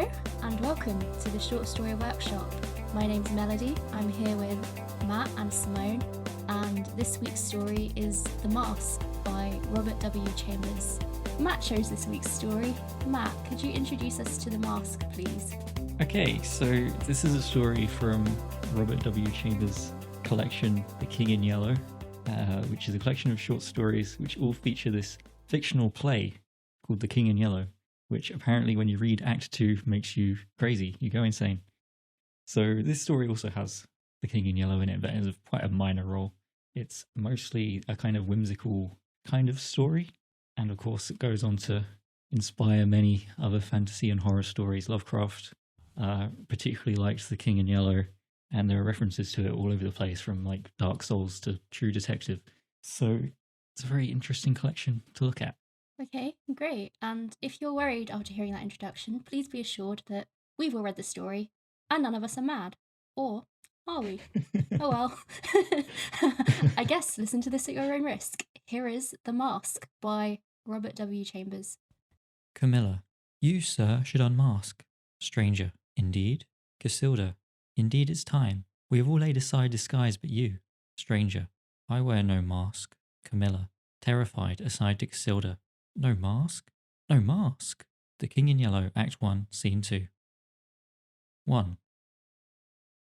Hello and welcome to the Short Story Workshop. My name's Melody, I'm here with Matt and Simone, and this week's story is The Mask by Robert W. Chambers. Matt chose this week's story. Matt, could you introduce us to The Mask, please? Okay, so this is a story from Robert W. Chambers' collection, The King in Yellow, which is a collection of short stories which all feature this fictional play called The King in Yellow, which apparently when you read Act 2 makes you crazy, you go insane. So this story also has The King in Yellow in it, but it has quite a minor role. It's mostly a kind of whimsical kind of story, and of course it goes on to inspire many other fantasy and horror stories. Lovecraft particularly liked The King in Yellow, and there are references to it all over the place, from like Dark Souls to True Detective. So it's a very interesting collection to look at. Okay, great. And if you're worried after hearing that introduction, please be assured that we've all read the story and none of us are mad. Or are we? Oh well. I guess listen to this at your own risk. Here is The Mask by Robert W. Chambers. Camilla, you, sir, should unmask. Stranger, indeed. Casilda, indeed it's time. We have all laid aside disguise but you. Stranger, I wear no mask. Camilla, terrified, aside to Casilda. No mask? No mask? The King in Yellow, Act 1, Scene 2. 1.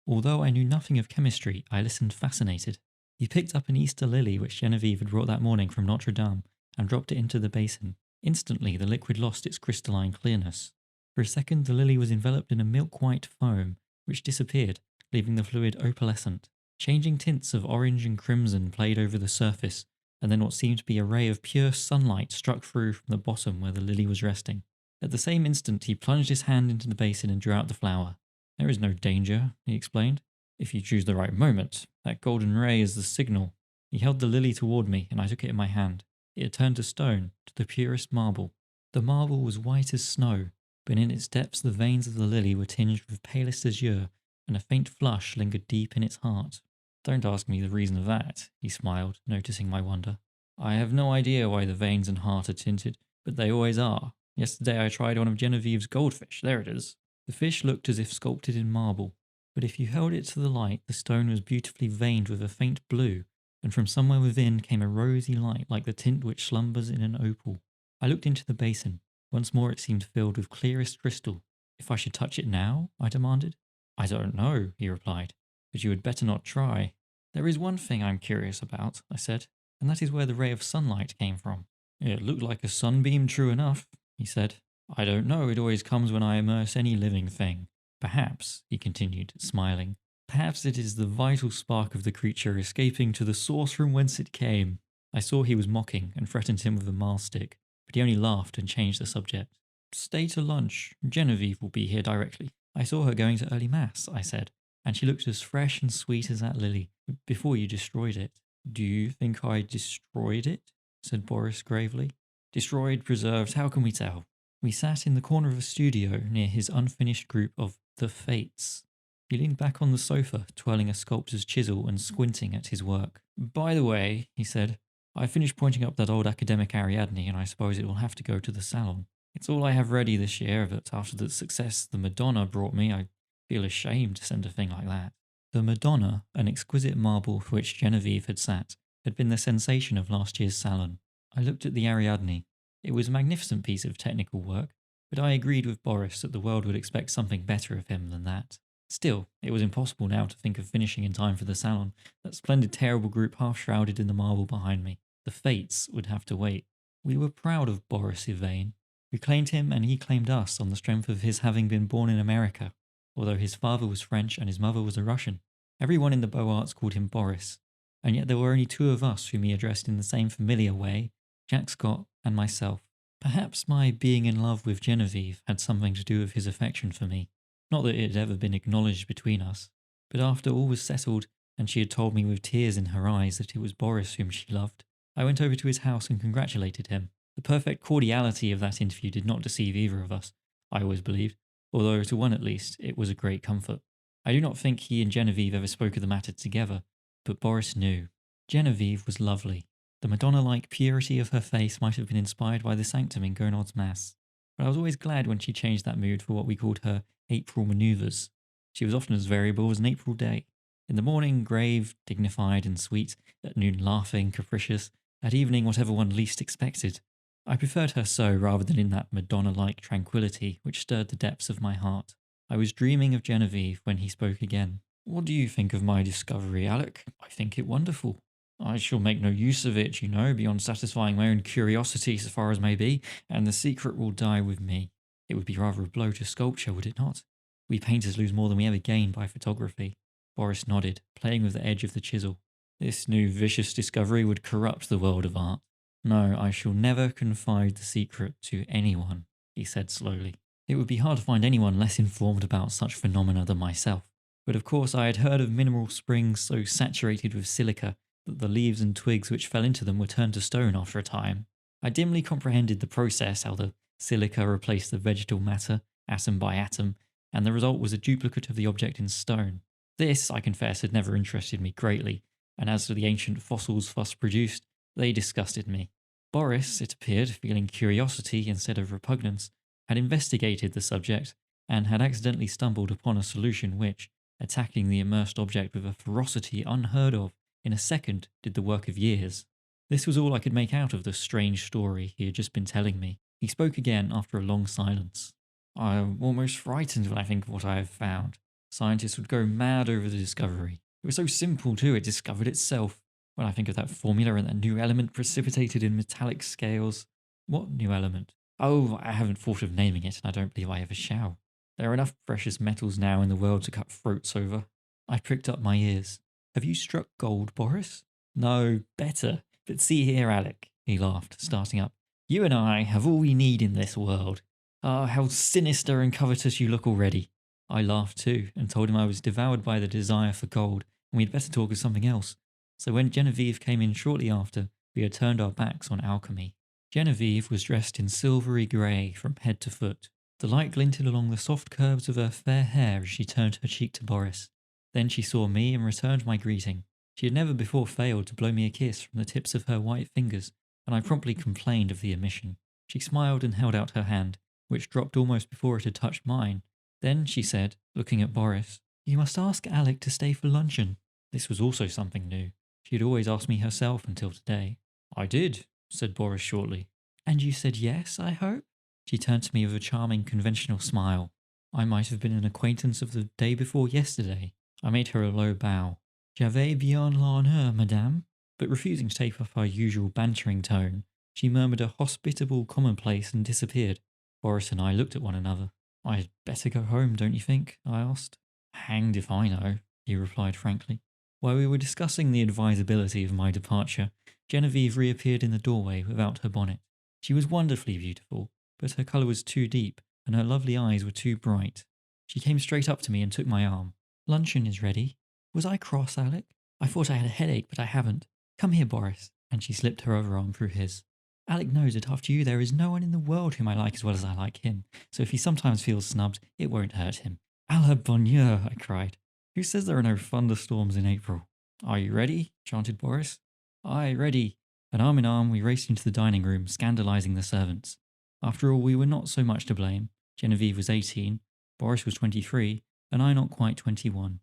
Although I knew nothing of chemistry, I listened fascinated. He picked up an Easter lily which Genevieve had brought that morning from Notre Dame and dropped it into the basin. Instantly the liquid lost its crystalline clearness. For a second the lily was enveloped in a milk-white foam which disappeared, leaving the fluid opalescent. Changing tints of orange and crimson played over the surface, and then what seemed to be a ray of pure sunlight struck through from the bottom where the lily was resting. At the same instant he plunged his hand into the basin and drew out the flower. There is no danger, he explained, if you choose the right moment. That golden ray is the signal. He held the lily toward me, and I took it in my hand. It had turned to stone, to the purest marble. The marble was white as snow, but in its depths the veins of the lily were tinged with palest azure, and a faint flush lingered deep in its heart. Don't ask me the reason of that, he smiled, noticing my wonder. I have no idea why the veins and heart are tinted, but they always are. Yesterday I tried one of Genevieve's goldfish. There it is. The fish looked as if sculpted in marble, but if you held it to the light, the stone was beautifully veined with a faint blue, and from somewhere within came a rosy light like the tint which slumbers in an opal. I looked into the basin. Once more it seemed filled with clearest crystal. If I should touch it now? I demanded. I don't know, he replied, but you had better not try. There is one thing I'm curious about, I said, and that is where the ray of sunlight came from. It looked like a sunbeam, true enough, he said. I don't know, it always comes when I immerse any living thing. Perhaps, he continued, smiling, perhaps it is the vital spark of the creature escaping to the source from whence it came. I saw he was mocking and threatened him with a mahl stick, but he only laughed and changed the subject. Stay to lunch. Genevieve will be here directly. I saw her going to early mass, I said, and she looked as fresh and sweet as that lily, before you destroyed it. Do you think I destroyed it? Said Boris gravely. Destroyed, preserved, how can we tell? We sat in the corner of a studio near his unfinished group of The Fates. He leaned back on the sofa, twirling a sculptor's chisel and squinting at his work. By the way, he said, I finished pointing up that old academic Ariadne, and I suppose it will have to go to the salon. It's all I have ready this year, but after the success the Madonna brought me, I feel ashamed to send a thing like that. The Madonna, an exquisite marble for which Genevieve had sat, had been the sensation of last year's salon. I looked at the Ariadne. It was a magnificent piece of technical work, but I agreed with Boris that the world would expect something better of him than that. Still, it was impossible now to think of finishing in time for the salon, that splendid terrible group half shrouded in the marble behind me. The Fates would have to wait. We were proud of Boris Yvain. We claimed him and he claimed us on the strength of his having been born in America, although his father was French and his mother was a Russian. Everyone in the Beaux Arts called him Boris, and yet there were only two of us whom he addressed in the same familiar way, Jack Scott and myself. Perhaps my being in love with Genevieve had something to do with his affection for me. Not that it had ever been acknowledged between us, but after all was settled and she had told me with tears in her eyes that it was Boris whom she loved, I went over to his house and congratulated him. The perfect cordiality of that interview did not deceive either of us, I always believed, although to one at least it was a great comfort. I do not think he and Genevieve ever spoke of the matter together, but Boris knew. Genevieve was lovely. The Madonna-like purity of her face might have been inspired by the sanctum in Gounod's Mass. but I was always glad when she changed that mood for what we called her April manoeuvres. She was often as variable as an April day. In the morning, grave, dignified, and sweet; at noon, laughing, capricious; at evening, whatever one least expected. I preferred her so rather than in that Madonna like tranquillity which stirred the depths of my heart. I was dreaming of Genevieve when he spoke again. What do you think of my discovery, Alec? I think it wonderful. I shall make no use of it, you know, beyond satisfying my own curiosity so far as may be, and the secret will die with me. It would be rather a blow to sculpture, would it not? We painters lose more than we ever gain by photography. Boris nodded, playing with the edge of the chisel. This new vicious discovery would corrupt the world of art. No, I shall never confide the secret to anyone, he said slowly. It would be hard to find anyone less informed about such phenomena than myself. But of course I had heard of mineral springs so saturated with silica that the leaves and twigs which fell into them were turned to stone after a time. I dimly comprehended the process, how the silica replaced the vegetal matter, atom by atom, and the result was a duplicate of the object in stone. This, I confess, had never interested me greatly, and as for the ancient fossils thus produced, they disgusted me. Boris, it appeared, feeling curiosity instead of repugnance, had investigated the subject and had accidentally stumbled upon a solution which, attacking the immersed object with a ferocity unheard of, in a second did the work of years. This was all I could make out of the strange story he had just been telling me. He spoke again after a long silence. I am almost frightened when I think of what I have found. Scientists would go mad over the discovery. It was so simple too, it discovered itself. When I think of that formula and that new element precipitated in metallic scales. What new element? Oh, I haven't thought of naming it, and I don't believe I ever shall. There are enough precious metals now in the world to cut throats over. I pricked up my ears. Have you struck gold, Boris? No, better. But see here, Alec, he laughed, starting up. You and I have all we need in this world. Ah, how sinister and covetous you look already. I laughed too, and told him I was devoured by the desire for gold, and we had better talk of something else. So when Genevieve came in shortly after, we had turned our backs on alchemy. Genevieve was dressed in silvery grey from head to foot. The light glinted along the soft curves of her fair hair as she turned her cheek to Boris. Then she saw me and returned my greeting. She had never before failed to blow me a kiss from the tips of her white fingers, and I promptly complained of the omission. She smiled and held out her hand, which dropped almost before it had touched mine. Then she said, looking at Boris, "You must ask Alec to stay for luncheon." This was also something new. She had always asked me herself until today. "I did," said Boris shortly. "And you said yes, I hope?" She turned to me with a charming conventional smile. I might have been an acquaintance of the day before yesterday. I made her a low bow. "J'avais bien l'honneur, madame." But refusing to take up her usual bantering tone, she murmured a hospitable commonplace and disappeared. Boris and I looked at one another. "I had better go home, don't you think?" I asked. "Hanged if I know," he replied frankly. While we were discussing the advisability of my departure, Genevieve reappeared in the doorway without her bonnet. She was wonderfully beautiful, but her colour was too deep, and her lovely eyes were too bright. She came straight up to me and took my arm. "Luncheon is ready. Was I cross, Alec? I thought I had a headache, but I haven't. Come here, Boris." And she slipped her other arm through his. "Alec knows that after you there is no one in the world whom I like as well as I like him, so if he sometimes feels snubbed, it won't hurt him." "A la bonheur," I cried. "Who says there are no thunderstorms in April?" "Are you ready?" chanted Boris. "Aye, ready." And arm in arm we raced into the dining room, scandalising the servants. After all, we were not so much to blame. Genevieve was 18, Boris was 23, and I not quite 21.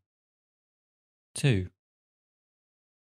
2.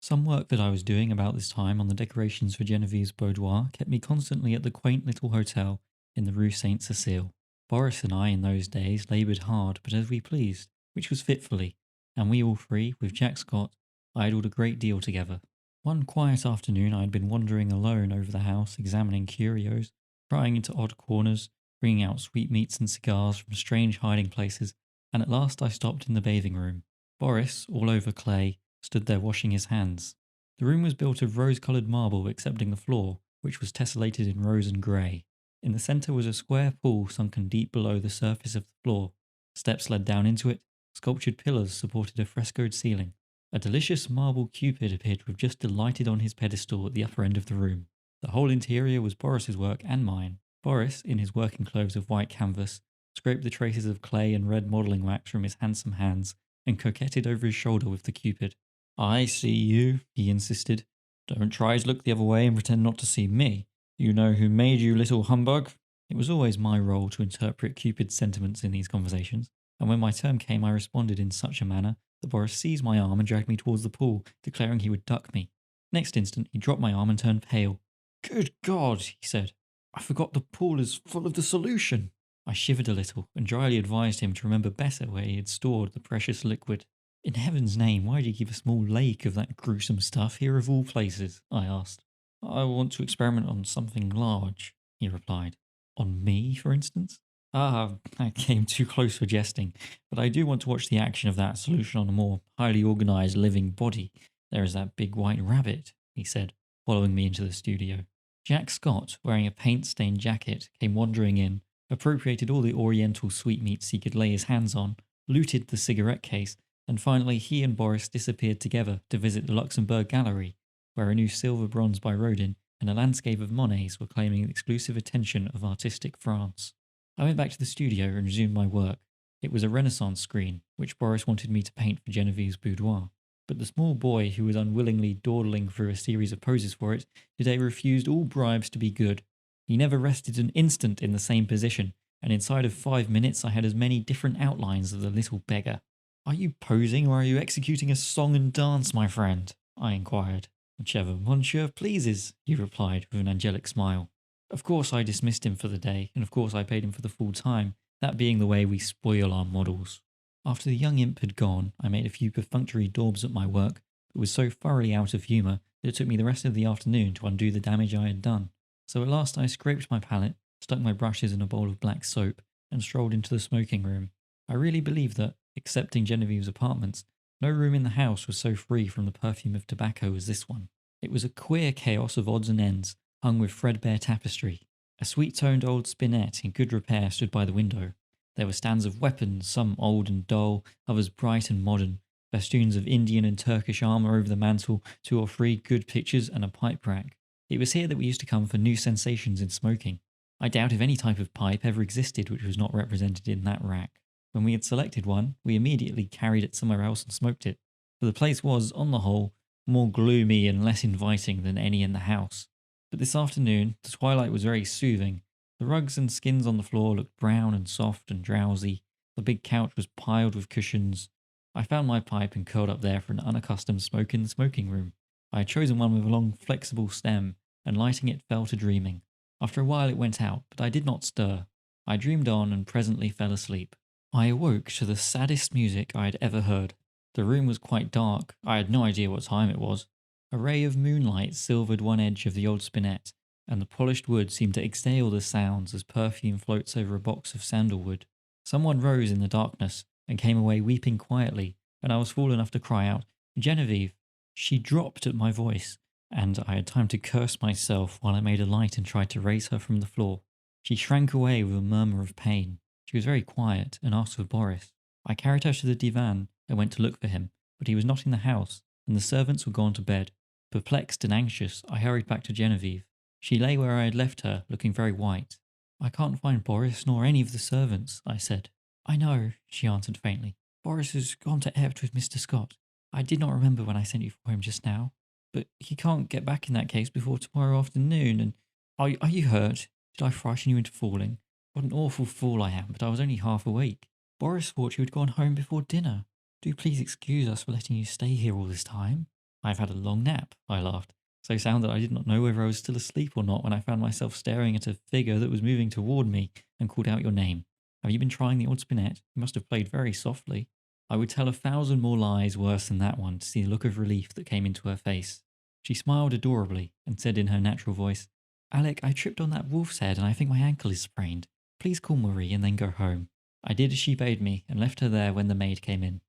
Some work that I was doing about this time on the decorations for Genevieve's boudoir kept me constantly at the quaint little hotel in the Rue Saint Cecile. Boris and I in those days laboured hard but as we pleased, which was fitfully, and we all three, with Jack Scott, idled a great deal together. One quiet afternoon I had been wandering alone over the house, examining curios, prying into odd corners, bringing out sweetmeats and cigars from strange hiding places, and at last I stopped in the bathing room. Boris, all over clay, stood there washing his hands. The room was built of rose-coloured marble excepting the floor, which was tessellated in rose and grey. In the centre was a square pool sunken deep below the surface of the floor. Steps led down into it, sculptured pillars supported a frescoed ceiling. A delicious marble Cupid appeared to have just alighted on his pedestal at the upper end of the room. The whole interior was Boris's work and mine. Boris, in his working clothes of white canvas, scraped the traces of clay and red modelling wax from his handsome hands and coquetted over his shoulder with the Cupid. "I see you," he insisted. "Don't try to look the other way and pretend not to see me. You know who made you, little humbug." It was always my role to interpret Cupid's sentiments in these conversations, and when my turn came, I responded in such a manner that Boris seized my arm and dragged me towards the pool, declaring he would duck me. Next instant, he dropped my arm and turned pale. "Good God," he said. "I forgot the pool is full of the solution." I shivered a little and dryly advised him to remember better where he had stored the precious liquid. "In heaven's name, why do you keep a small lake of that gruesome stuff here of all places?" I asked. "I want to experiment on something large," he replied. "On me, for instance?" "Ah, that came too close for jesting, but I do want to watch the action of that solution on a more highly organized living body. There is that big white rabbit," he said, following me into the studio. Jack Scott, wearing a paint-stained jacket, came wandering in, appropriated all the oriental sweetmeats he could lay his hands on, looted the cigarette case, and finally he and Boris disappeared together to visit the Luxembourg Gallery, where a new silver bronze by Rodin and a landscape of Monet's were claiming the exclusive attention of artistic France. I went back to the studio and resumed my work. It was a Renaissance screen, which Boris wanted me to paint for Genevieve's boudoir. But the small boy who was unwillingly dawdling through a series of poses for it today refused all bribes to be good. He never rested an instant in the same position, and inside of 5 minutes I had as many different outlines of the little beggar. "Are you posing or are you executing a song and dance, my friend?" I inquired. "Whichever monsieur pleases," he replied with an angelic smile. Of course I dismissed him for the day, and of course I paid him for the full time, that being the way we spoil our models. After the young imp had gone, I made a few perfunctory daubs at my work, but was so thoroughly out of humour that it took me the rest of the afternoon to undo the damage I had done. So at last I scraped my palette, stuck my brushes in a bowl of black soap, and strolled into the smoking room. I really believe that, excepting Genevieve's apartments, no room in the house was so free from the perfume of tobacco as this one. It was a queer chaos of odds and ends, hung with threadbare tapestry. A sweet-toned old spinet in good repair stood by the window. There were stands of weapons, some old and dull, others bright and modern, festoons of Indian and Turkish armour over the mantel, 2 or 3 good pictures, and a pipe rack. It was here that we used to come for new sensations in smoking. I doubt if any type of pipe ever existed which was not represented in that rack. When we had selected one, we immediately carried it somewhere else and smoked it, for the place was, on the whole, more gloomy and less inviting than any in the house. But this afternoon the twilight was very soothing. The rugs and skins on the floor looked brown and soft and drowsy. The big couch was piled with cushions. I found my pipe and curled up there for an unaccustomed smoke in the smoking room. I had chosen one with a long flexible stem, and lighting it fell to dreaming. After a while it went out, but I did not stir. I dreamed on and presently fell asleep. I awoke to the saddest music I had ever heard. The room was quite dark. I had no idea what time it was. A ray of moonlight silvered one edge of the old spinet, and the polished wood seemed to exhale the sounds as perfume floats over a box of sandalwood. Someone rose in the darkness and came away weeping quietly, and I was fool enough to cry out, "Genevieve!" She dropped at my voice, and I had time to curse myself while I made a light and tried to raise her from the floor. She shrank away with a murmur of pain. She was very quiet and asked for Boris. I carried her to the divan and went to look for him, but he was not in the house, and the servants were gone to bed. Perplexed and anxious, I hurried back to Genevieve. She lay where I had left her, looking very white. "I can't find Boris nor any of the servants," I said. "I know," she answered faintly. "Boris has gone to Ept with Mr. Scott. I did not remember when I sent you for him just now. But he can't get back in that case before tomorrow afternoon, and are you hurt? Did I frighten you into falling? What an awful fool I am, but I was only half awake. Boris thought you had gone home before dinner. Do please excuse us for letting you stay here all this time." "I've had a long nap," I laughed, so sound that I did not know whether I was still asleep or not when I found myself staring at a figure that was moving toward me and called out your name. "Have you been trying the old spinet? You must have played very softly." I would tell 1,000 more lies worse than that one to see the look of relief that came into her face. She smiled adorably and said in her natural voice, "Alec, I tripped on that wolf's head and I think my ankle is sprained. Please call Marie and then go home." I did as she bade me and left her there when the maid came in.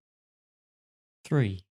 3.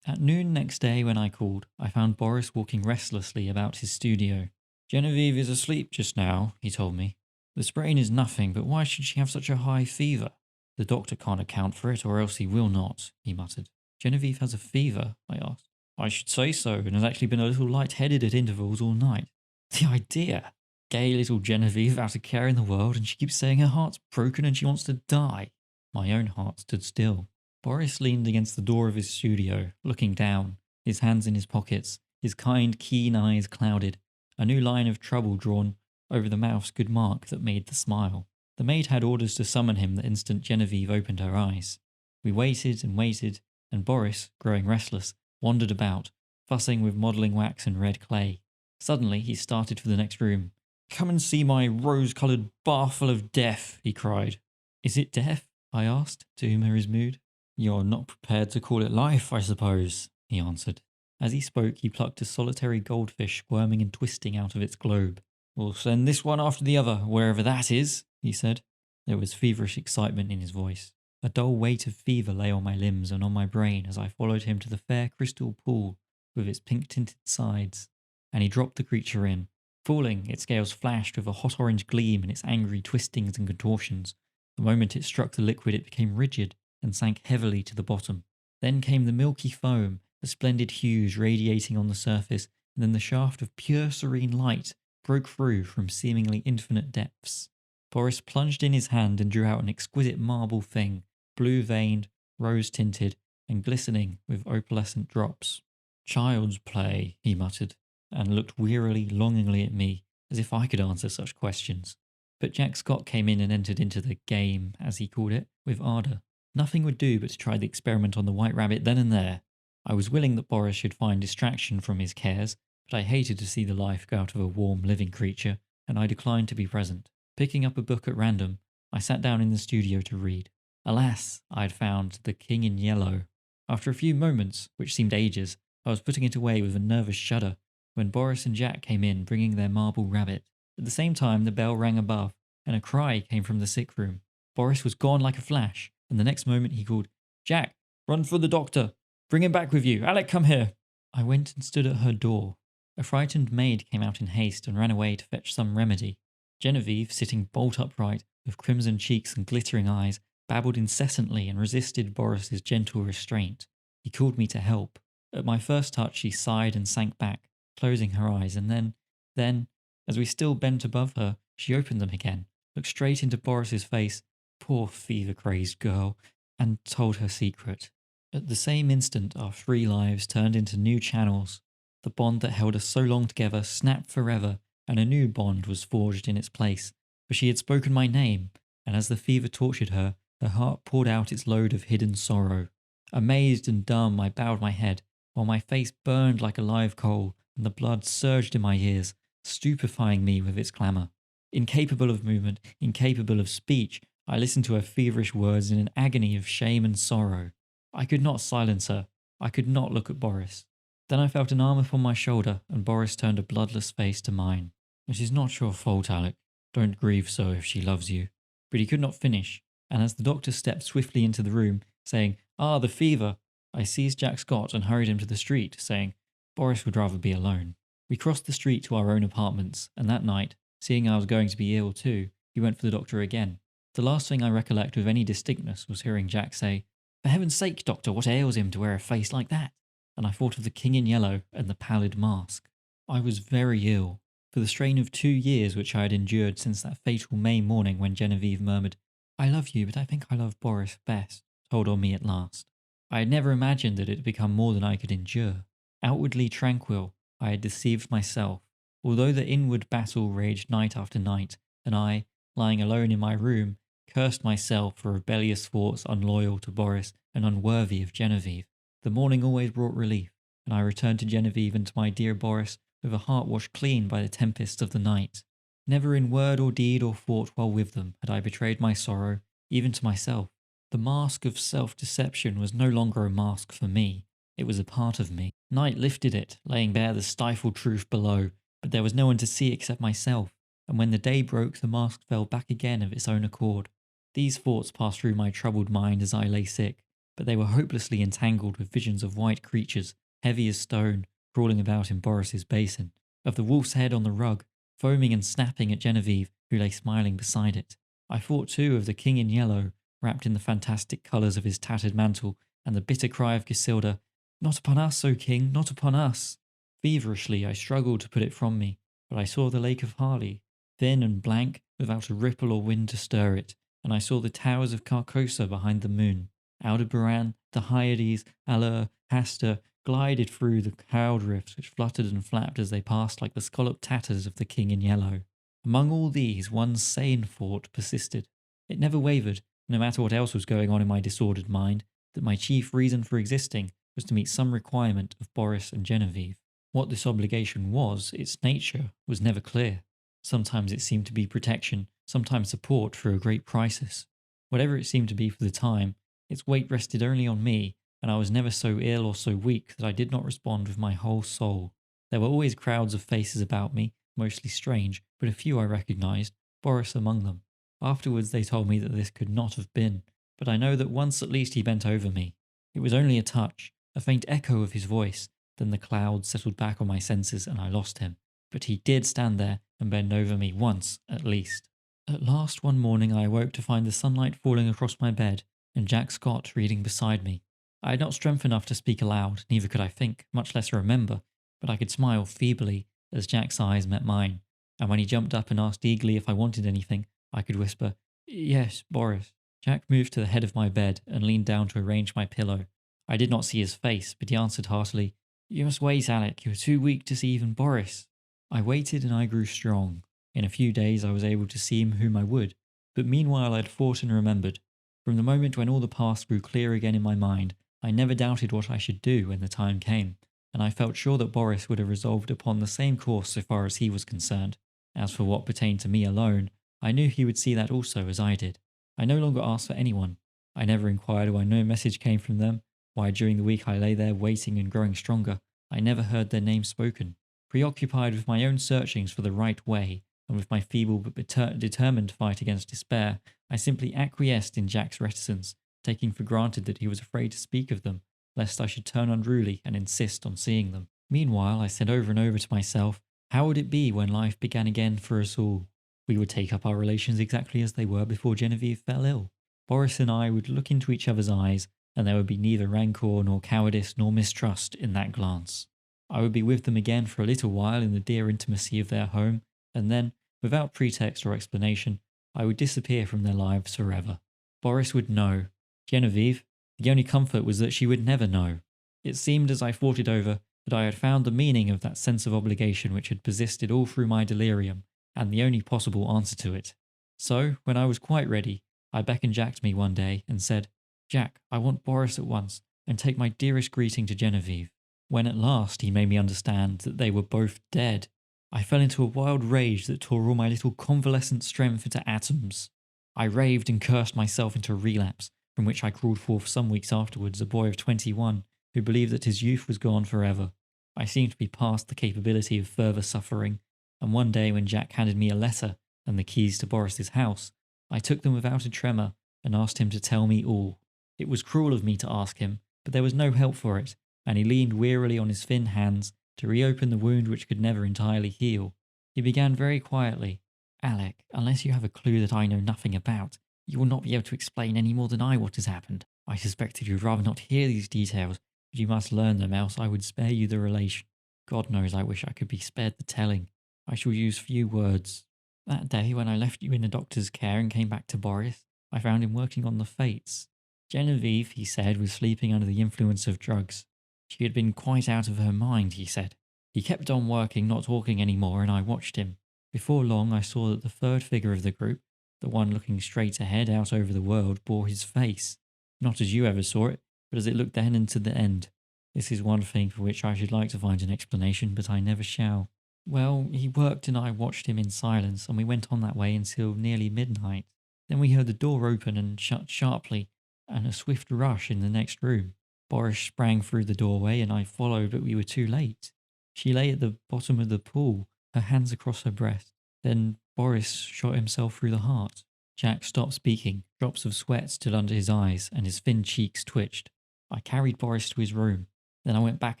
At noon next day when I called, I found Boris walking restlessly about his studio. "Genevieve is asleep just now," he told me. "The sprain is nothing, but why should she have such a high fever? The doctor can't account for it, or else he will not," he muttered. "Genevieve has a fever?" I asked. "I should say so, and has actually been a little light-headed at intervals all night." The idea! Gay little Genevieve without a care in the world, and she keeps saying her heart's broken and she wants to die. My own heart stood still. Boris leaned against the door of his studio, looking down, his hands in his pockets, his kind, keen eyes clouded, a new line of trouble drawn over the mouth's good mark that made the smile. The maid had orders to summon him the instant Genevieve opened her eyes. We waited and waited, and Boris, growing restless, wandered about, fussing with modelling wax and red clay. Suddenly he started for the next room. "Come and see my rose-coloured bath full of death," he cried. "Is it death?" I asked, to humour his mood. "You're not prepared to call it life, I suppose," he answered. As he spoke, he plucked a solitary goldfish squirming and twisting out of its globe. "We'll send this one after the other, wherever that is," he said. There was feverish excitement in his voice. A dull weight of fever lay on my limbs and on my brain as I followed him to the fair crystal pool with its pink-tinted sides, and he dropped the creature in. Falling, its scales flashed with a hot orange gleam in its angry twistings and contortions. The moment it struck the liquid, it became rigid and sank heavily to the bottom. Then came the milky foam, the splendid hues radiating on the surface, and then the shaft of pure serene light broke through from seemingly infinite depths. Boris plunged in his hand and drew out an exquisite marble thing, blue-veined, rose-tinted, and glistening with opalescent drops. "Child's play," he muttered, and looked wearily, longingly at me, as if I could answer such questions. But Jack Scott came in and entered into the game, as he called it, with ardour. Nothing would do but to try the experiment on the white rabbit then and there. I was willing that Boris should find distraction from his cares, but I hated to see the life go out of a warm, living creature, and I declined to be present. Picking up a book at random, I sat down in the studio to read. Alas, I had found The King in Yellow. After a few moments, which seemed ages, I was putting it away with a nervous shudder when Boris and Jack came in bringing their marble rabbit. At the same time, the bell rang above, and a cry came from the sick room. Boris was gone like a flash, and the next moment he called, "Jack, run for the doctor. Bring him back with you. Alec, come here." I went and stood at her door. A frightened maid came out in haste and ran away to fetch some remedy. Genevieve, sitting bolt upright, with crimson cheeks and glittering eyes, babbled incessantly and resisted Boris's gentle restraint. He called me to help. At my first touch she sighed and sank back, closing her eyes, and then, as we still bent above her, she opened them again, looked straight into Boris's face, poor fever-crazed girl, and told her secret. At the same instant our 3 lives turned into new channels. The bond that held us so long together snapped forever, and a new bond was forged in its place, for she had spoken my name, and as the fever tortured her, her heart poured out its load of hidden sorrow. Amazed and dumb, I bowed my head, while my face burned like a live coal, and the blood surged in my ears, stupefying me with its clamour. Incapable of movement, incapable of speech, I listened to her feverish words in an agony of shame and sorrow. I could not silence her. I could not look at Boris. Then I felt an arm upon my shoulder, and Boris turned a bloodless face to mine. "It is not your fault, Alec. Don't grieve so if she loves you." But he could not finish, and as the doctor stepped swiftly into the room, saying, "Ah, the fever," I seized Jack Scott and hurried him to the street, saying, "Boris would rather be alone." We crossed the street to our own apartments, and that night, seeing I was going to be ill too, he went for the doctor again. The last thing I recollect with any distinctness was hearing Jack say, "For heaven's sake, doctor, what ails him to wear a face like that?" And I thought of the King in Yellow and the pallid mask. I was very ill. For the strain of 2 years which I had endured since that fatal May morning when Genevieve murmured, "I love you, but I think I love Boris best," told on me at last. I had never imagined that it had become more than I could endure. Outwardly tranquil, I had deceived myself. Although the inward battle raged night after night, and I, lying alone in my room, cursed myself for rebellious thoughts unloyal to Boris and unworthy of Genevieve, the morning always brought relief, and I returned to Genevieve and to my dear Boris with a heart washed clean by the tempests of the night. Never in word or deed or thought while with them had I betrayed my sorrow, even to myself. The mask of self-deception was no longer a mask for me. It was a part of me. Night lifted it, laying bare the stifled truth below, but there was no one to see except myself, and when the day broke the mask fell back again of its own accord. These thoughts passed through my troubled mind as I lay sick, but they were hopelessly entangled with visions of white creatures, heavy as stone, crawling about in Boris's basin, of the wolf's head on the rug, foaming and snapping at Genevieve, who lay smiling beside it. I thought too of the King in Yellow, wrapped in the fantastic colours of his tattered mantle, and the bitter cry of Gisilda, "Not upon us, O King, not upon us!" Feverishly I struggled to put it from me, but I saw the Lake of Harley, thin and blank, without a ripple or wind to stir it, and I saw the towers of Carcosa behind the moon. Aldebaran, the Hyades, Allur, Hastur glided through the cloud rifts which fluttered and flapped as they passed like the scalloped tatters of the King in Yellow. Among all these, one sane thought persisted. It never wavered, no matter what else was going on in my disordered mind, that my chief reason for existing was to meet some requirement of Boris and Genevieve. What this obligation was, its nature, was never clear. Sometimes it seemed to be protection, sometimes support for a great crisis. Whatever it seemed to be for the time, its weight rested only on me, and I was never so ill or so weak that I did not respond with my whole soul. There were always crowds of faces about me, mostly strange, but a few I recognized, Boris among them. Afterwards they told me that this could not have been, but I know that once at least he bent over me. It was only a touch, a faint echo of his voice, then the cloud settled back on my senses and I lost him. But he did stand there and bend over me once, at least. At last one morning I awoke to find the sunlight falling across my bed and Jack Scott reading beside me. I had not strength enough to speak aloud, neither could I think, much less remember, but I could smile feebly as Jack's eyes met mine, and when he jumped up and asked eagerly if I wanted anything, I could whisper, "Yes, Boris." Jack moved to the head of my bed and leaned down to arrange my pillow. I did not see his face, but he answered heartily, "You must wait, Alec. You are too weak to see even Boris." I waited and I grew strong. In a few days I was able to see him whom I would, but meanwhile I had fought and remembered. From the moment when all the past grew clear again in my mind, I never doubted what I should do when the time came, and I felt sure that Boris would have resolved upon the same course so far as he was concerned. As for what pertained to me alone, I knew he would see that also as I did. I no longer asked for anyone. I never inquired why no message came from them, why during the week I lay there waiting and growing stronger. I never heard their names spoken. Preoccupied with my own searchings for the right way, and with my feeble but determined fight against despair, I simply acquiesced in Jack's reticence, taking for granted that he was afraid to speak of them, lest I should turn unruly and insist on seeing them. Meanwhile, I said over and over to myself, how would it be when life began again for us all? We would take up our relations exactly as they were before Genevieve fell ill. Boris and I would look into each other's eyes, and there would be neither rancour nor cowardice nor mistrust in that glance. I would be with them again for a little while in the dear intimacy of their home, and then, without pretext or explanation, I would disappear from their lives forever. Boris would know. Genevieve, the only comfort was that she would never know. It seemed as I thought it over that I had found the meaning of that sense of obligation which had persisted all through my delirium, and the only possible answer to it. So, when I was quite ready, I beckoned Jack to me one day and said, "Jack, I want Boris at once, and take my dearest greeting to Genevieve." When at last he made me understand that they were both dead, I fell into a wild rage that tore all my little convalescent strength into atoms. I raved and cursed myself into a relapse, from which I crawled forth some weeks afterwards a boy of 21 who believed that his youth was gone forever. I seemed to be past the capability of further suffering, and one day when Jack handed me a letter and the keys to Boris's house, I took them without a tremor and asked him to tell me all. It was cruel of me to ask him, but there was no help for it, and he leaned wearily on his thin hands to reopen the wound which could never entirely heal. He began very quietly, "Alec, unless you have a clue that I know nothing about, you will not be able to explain any more than I what has happened. I suspected you would rather not hear these details, but you must learn them, else I would spare you the relation. God knows I wish I could be spared the telling. I shall use few words. That day when I left you in the doctor's care and came back to Boris, I found him working on the fates. Genevieve, he said, was sleeping under the influence of drugs. She had been quite out of her mind, he said. He kept on working, not talking any more, and I watched him. Before long I saw that the third figure of the group, the one looking straight ahead out over the world, bore his face. Not as you ever saw it, but as it looked then and to the end. This is one thing for which I should like to find an explanation, but I never shall. Well, he worked and I watched him in silence, and we went on that way until nearly midnight. Then we heard the door open and shut sharply, and a swift rush in the next room. Boris sprang through the doorway, and I followed, but we were too late. She lay at the bottom of the pool, her hands across her breast. Then Boris shot himself through the heart. Jack stopped speaking. Drops of sweat stood under his eyes, and his thin cheeks twitched. I carried Boris to his room. Then I went back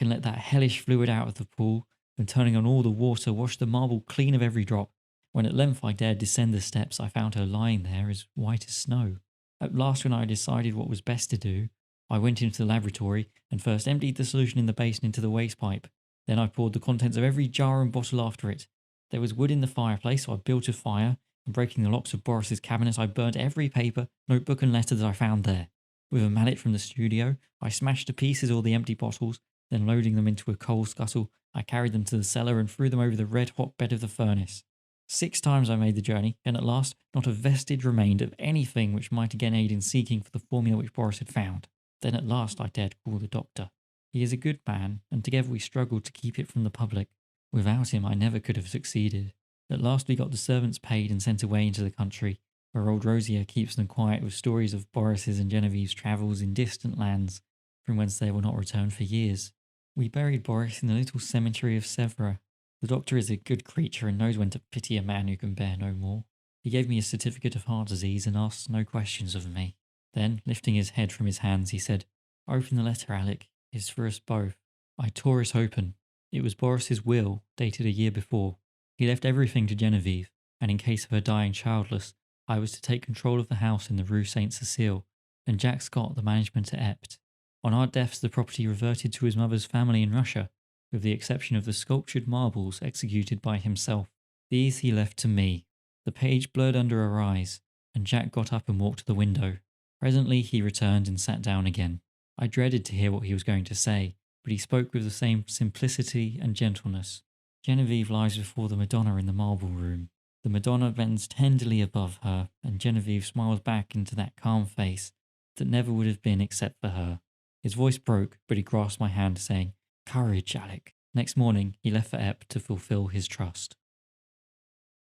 and let that hellish fluid out of the pool, and turning on all the water, washed the marble clean of every drop. When at length I dared descend the steps, I found her lying there as white as snow. At last, when I decided what was best to do, I went into the laboratory and first emptied the solution in the basin into the waste pipe. Then I poured the contents of every jar and bottle after it. There was wood in the fireplace, so I built a fire, and breaking the locks of Boris's cabinet, I burnt every paper, notebook and letter that I found there. With a mallet from the studio, I smashed to pieces all the empty bottles, then loading them into a coal scuttle, I carried them to the cellar and threw them over the red-hot bed of the furnace. 6 times I made the journey, and at last not a vestige remained of anything which might again aid in seeking for the formula which Boris had found. Then at last I dared call the doctor. He is a good man, and together we struggled to keep it from the public. Without him I never could have succeeded. At last we got the servants paid and sent away into the country, where old Rosia keeps them quiet with stories of Boris's and Genevieve's travels in distant lands, from whence they will not return for years. We buried Boris in the little cemetery of Sèvres. The doctor is a good creature and knows when to pity a man who can bear no more. He gave me a certificate of heart disease and asked no questions of me. Then, lifting his head from his hands, he said, "Open the letter, Alec. It's for us both." I tore it open. It was Boris's will, dated a year before. He left everything to Genevieve, and in case of her dying childless, I was to take control of the house in the Rue Saint Cecile, and Jack Scott the management at Ept. On our deaths, the property reverted to his mother's family in Russia, with the exception of the sculptured marbles executed by himself. These he left to me. The page blurred under our eyes, and Jack got up and walked to the window. Presently he returned and sat down again. I dreaded to hear what he was going to say, but he spoke with the same simplicity and gentleness. Genevieve lies before the Madonna in the marble room. The Madonna bends tenderly above her, and Genevieve smiles back into that calm face that never would have been except for her. His voice broke, but he grasped my hand, saying, "Courage, Alec." Next morning, he left for Epp to fulfill his trust.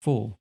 4.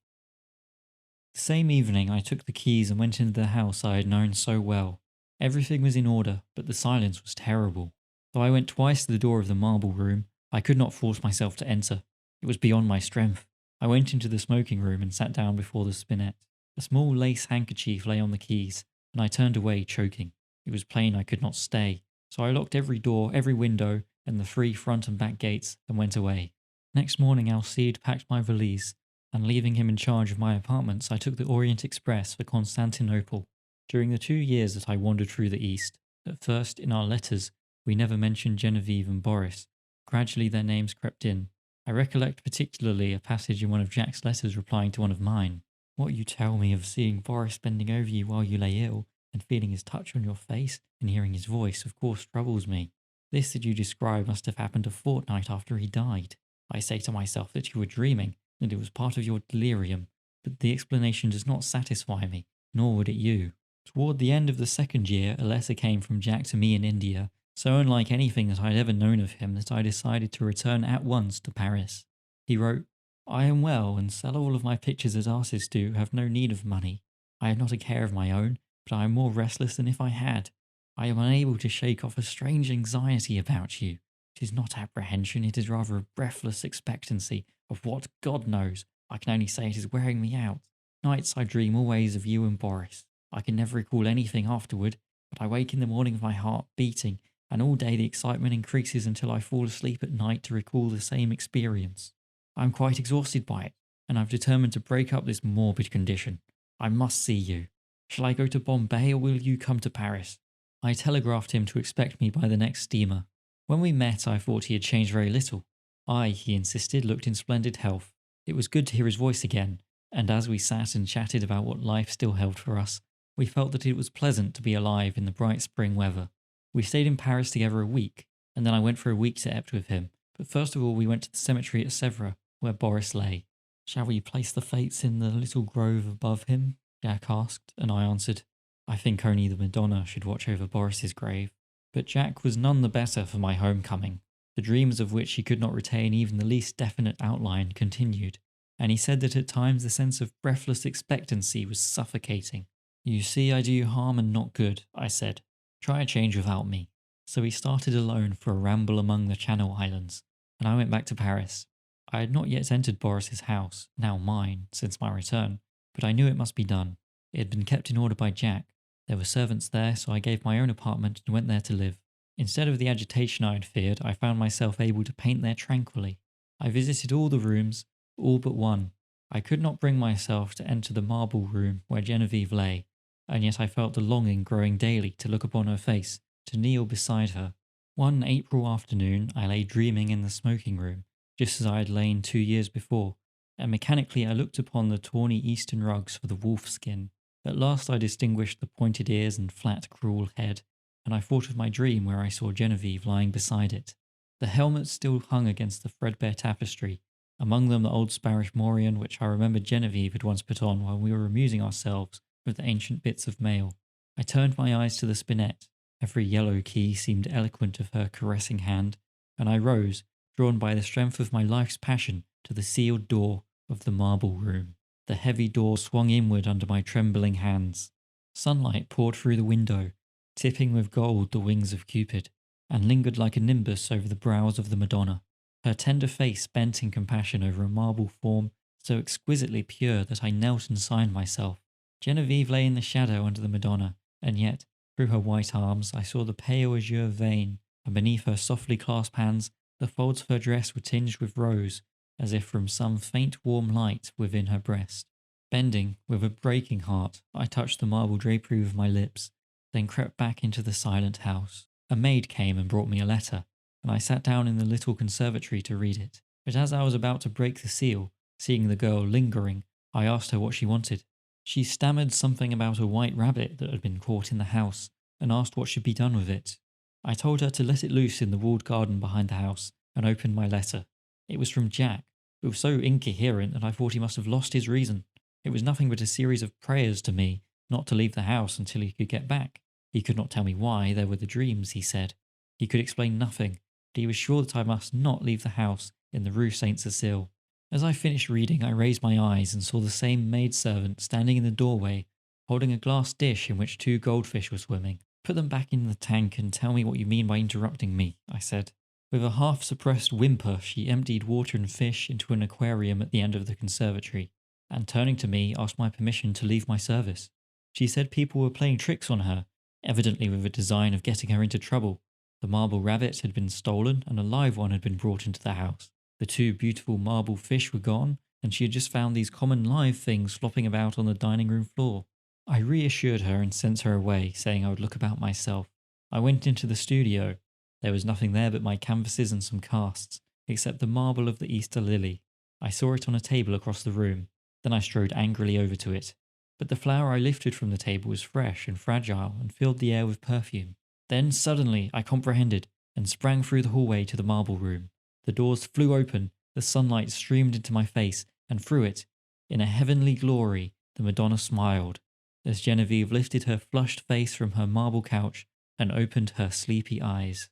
The same evening, I took the keys and went into the house I had known so well. Everything was in order, but the silence was terrible. Though I went twice to the door of the marble room, I could not force myself to enter. It was beyond my strength. I went into the smoking room and sat down before the spinet. A small lace handkerchief lay on the keys, and I turned away, choking. It was plain I could not stay, so I locked every door, every window, and the 3 front and back gates, and went away. Next morning Alcide packed my valise, and leaving him in charge of my apartments, I took the Orient Express for Constantinople. During the 2 years that I wandered through the East, at first in our letters we never mentioned Genevieve and Boris. Gradually their names crept in. I recollect particularly a passage in one of Jack's letters replying to one of mine. "What you tell me of seeing Boris bending over you while you lay ill, and feeling his touch on your face, and hearing his voice, of course troubles me. This that you describe must have happened a fortnight after he died. I say to myself that you were dreaming, that it was part of your delirium, but the explanation does not satisfy me, nor would it you." Toward the end of the 2nd year, a letter came from Jack to me in India, so unlike anything that I had ever known of him that I decided to return at once to Paris. He wrote, "I am well, and sell all of my pictures as artists do, have no need of money. I have not a care of my own, but I am more restless than if I had. I am unable to shake off a strange anxiety about you. It is not apprehension, it is rather a breathless expectancy of what God knows. I can only say it is wearing me out. Nights I dream always of you and Boris. I can never recall anything afterward, but I wake in the morning with my heart beating, and all day the excitement increases until I fall asleep at night to recall the same experience. I am quite exhausted by it, and I have determined to break up this morbid condition. I must see you. Shall I go to Bombay, or will you come to Paris?" I telegraphed him to expect me by the next steamer. When we met, I thought he had changed very little. I, he insisted, looked in splendid health. It was good to hear his voice again, and as we sat and chatted about what life still held for us, we felt that it was pleasant to be alive in the bright spring weather. We stayed in Paris together a week, and then I went for a week to Ept with him. But first of all we went to the cemetery at Sèvres, where Boris lay. "Shall we place the fates in the little grove above him?" Jack asked, and I answered, "I think only the Madonna should watch over Boris's grave." But Jack was none the better for my homecoming. The dreams of which he could not retain even the least definite outline continued, and he said that at times the sense of breathless expectancy was suffocating. "You see I do you harm and not good," I said. "Try a change without me." So he started alone for a ramble among the Channel Islands, and I went back to Paris. I had not yet entered Boris's house, now mine, since my return, but I knew it must be done. It had been kept in order by Jack. There were servants there, so I gave my own apartment and went there to live. Instead of the agitation I had feared, I found myself able to paint there tranquilly. I visited all the rooms, all but one. I could not bring myself to enter the marble room where Genevieve lay, and yet I felt the longing growing daily to look upon her face, to kneel beside her. One April afternoon I lay dreaming in the smoking room, just as I had lain 2 years before, and mechanically I looked upon the tawny eastern rugs for the wolf skin. At last I distinguished the pointed ears and flat cruel head, and I thought of my dream where I saw Genevieve lying beside it. The helmet still hung against the threadbare tapestry, among them the old Spanish morion, which I remember Genevieve had once put on while we were amusing ourselves with the ancient bits of mail. I turned my eyes to the spinet. Every yellow key seemed eloquent of her caressing hand, and I rose, drawn by the strength of my life's passion, to the sealed door of the marble room. The heavy door swung inward under my trembling hands. Sunlight poured through the window, tipping with gold the wings of Cupid, and lingered like a nimbus over the brows of the Madonna, her tender face bent in compassion over a marble form so exquisitely pure that I knelt and signed myself. Genevieve lay in the shadow under the Madonna, and yet, through her white arms, I saw the pale azure vein, and beneath her softly clasped hands, the folds of her dress were tinged with rose, as if from some faint warm light within her breast. Bending, with a breaking heart, I touched the marble drapery with my lips, then crept back into the silent house. A maid came and brought me a letter, and I sat down in the little conservatory to read it. But as I was about to break the seal, seeing the girl lingering, I asked her what she wanted. She stammered something about a white rabbit that had been caught in the house, and asked what should be done with it. I told her to let it loose in the walled garden behind the house, and opened my letter. It was from Jack. It was so incoherent that I thought he must have lost his reason. It was nothing but a series of prayers to me not to leave the house until he could get back. He could not tell me why. There were the dreams, he said. He could explain nothing, but he was sure that I must not leave the house in the Rue Saint Cecile. As I finished reading, I raised my eyes and saw the same maidservant standing in the doorway, holding a glass dish in which 2 goldfish were swimming. Put them back in the tank and tell me what you mean by interrupting me, I said. With a half-suppressed whimper, she emptied water and fish into an aquarium at the end of the conservatory, and turning to me, asked my permission to leave my service. She said people were playing tricks on her, evidently with a design of getting her into trouble. The marble rabbit had been stolen, and a live one had been brought into the house. The 2 beautiful marble fish were gone, and she had just found these common live things flopping about on the dining room floor. I reassured her and sent her away, saying I would look about myself. I went into the studio. There was nothing there but my canvases and some casts, except the marble of the Easter lily. I saw it on a table across the room. Then I strode angrily over to it. But the flower I lifted from the table was fresh and fragile and filled the air with perfume. Then suddenly I comprehended and sprang through the hallway to the marble room. The doors flew open, the sunlight streamed into my face, and through it, in a heavenly glory, the Madonna smiled, as Genevieve lifted her flushed face from her marble couch and opened her sleepy eyes.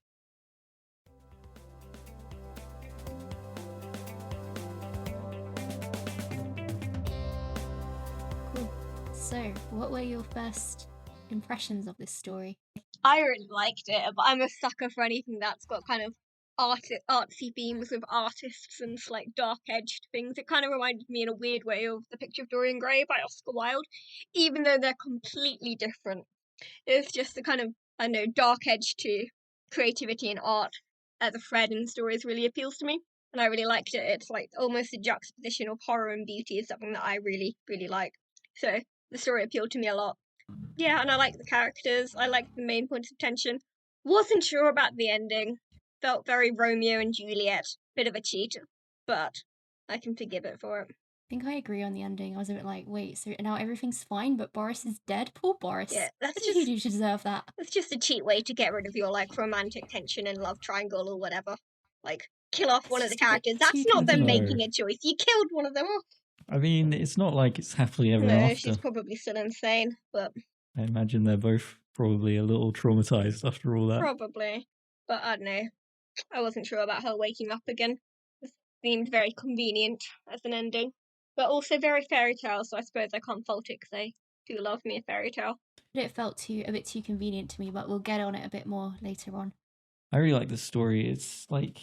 Cool. So, what were your first impressions of this story? I really liked it, but I'm a sucker for anything that's got kind of artsy themes with artists and like dark-edged things. It kind of reminded me in a weird way of The Picture of Dorian Gray by Oscar Wilde, even though they're completely different. It's just the kind of, I don't know, dark edge to creativity and art as a thread in stories really appeals to me, and I really liked it. It's like almost a juxtaposition of horror and beauty is something that I really, really like. So the story appealed to me a lot. Yeah, and I like the characters. I like the main points of tension. Wasn't sure about the ending. Felt very Romeo and Juliet. Bit of a cheat, but I can forgive it for it. I think I agree on the ending. I was a bit like, wait, so now everything's fine, but Boris is dead? Poor Boris. Yeah, What did he do to deserve that? That's just a cheap way to get rid of your like romantic tension and love triangle or whatever. Like kill off one of the characters. That's not them making a choice. You killed one of them off. I mean, it's not like it's happily ever No, after. she's probably still insane, but I imagine they're both probably a little traumatized after all that. probably. But I don't know. I wasn't sure about her waking up again. It seemed very convenient as an ending, but also very fairy tale. So I suppose I can't fault it because I do love me a fairy tale. It felt a bit too convenient to me, but we'll get on it a bit more later on. I really like this story. It's like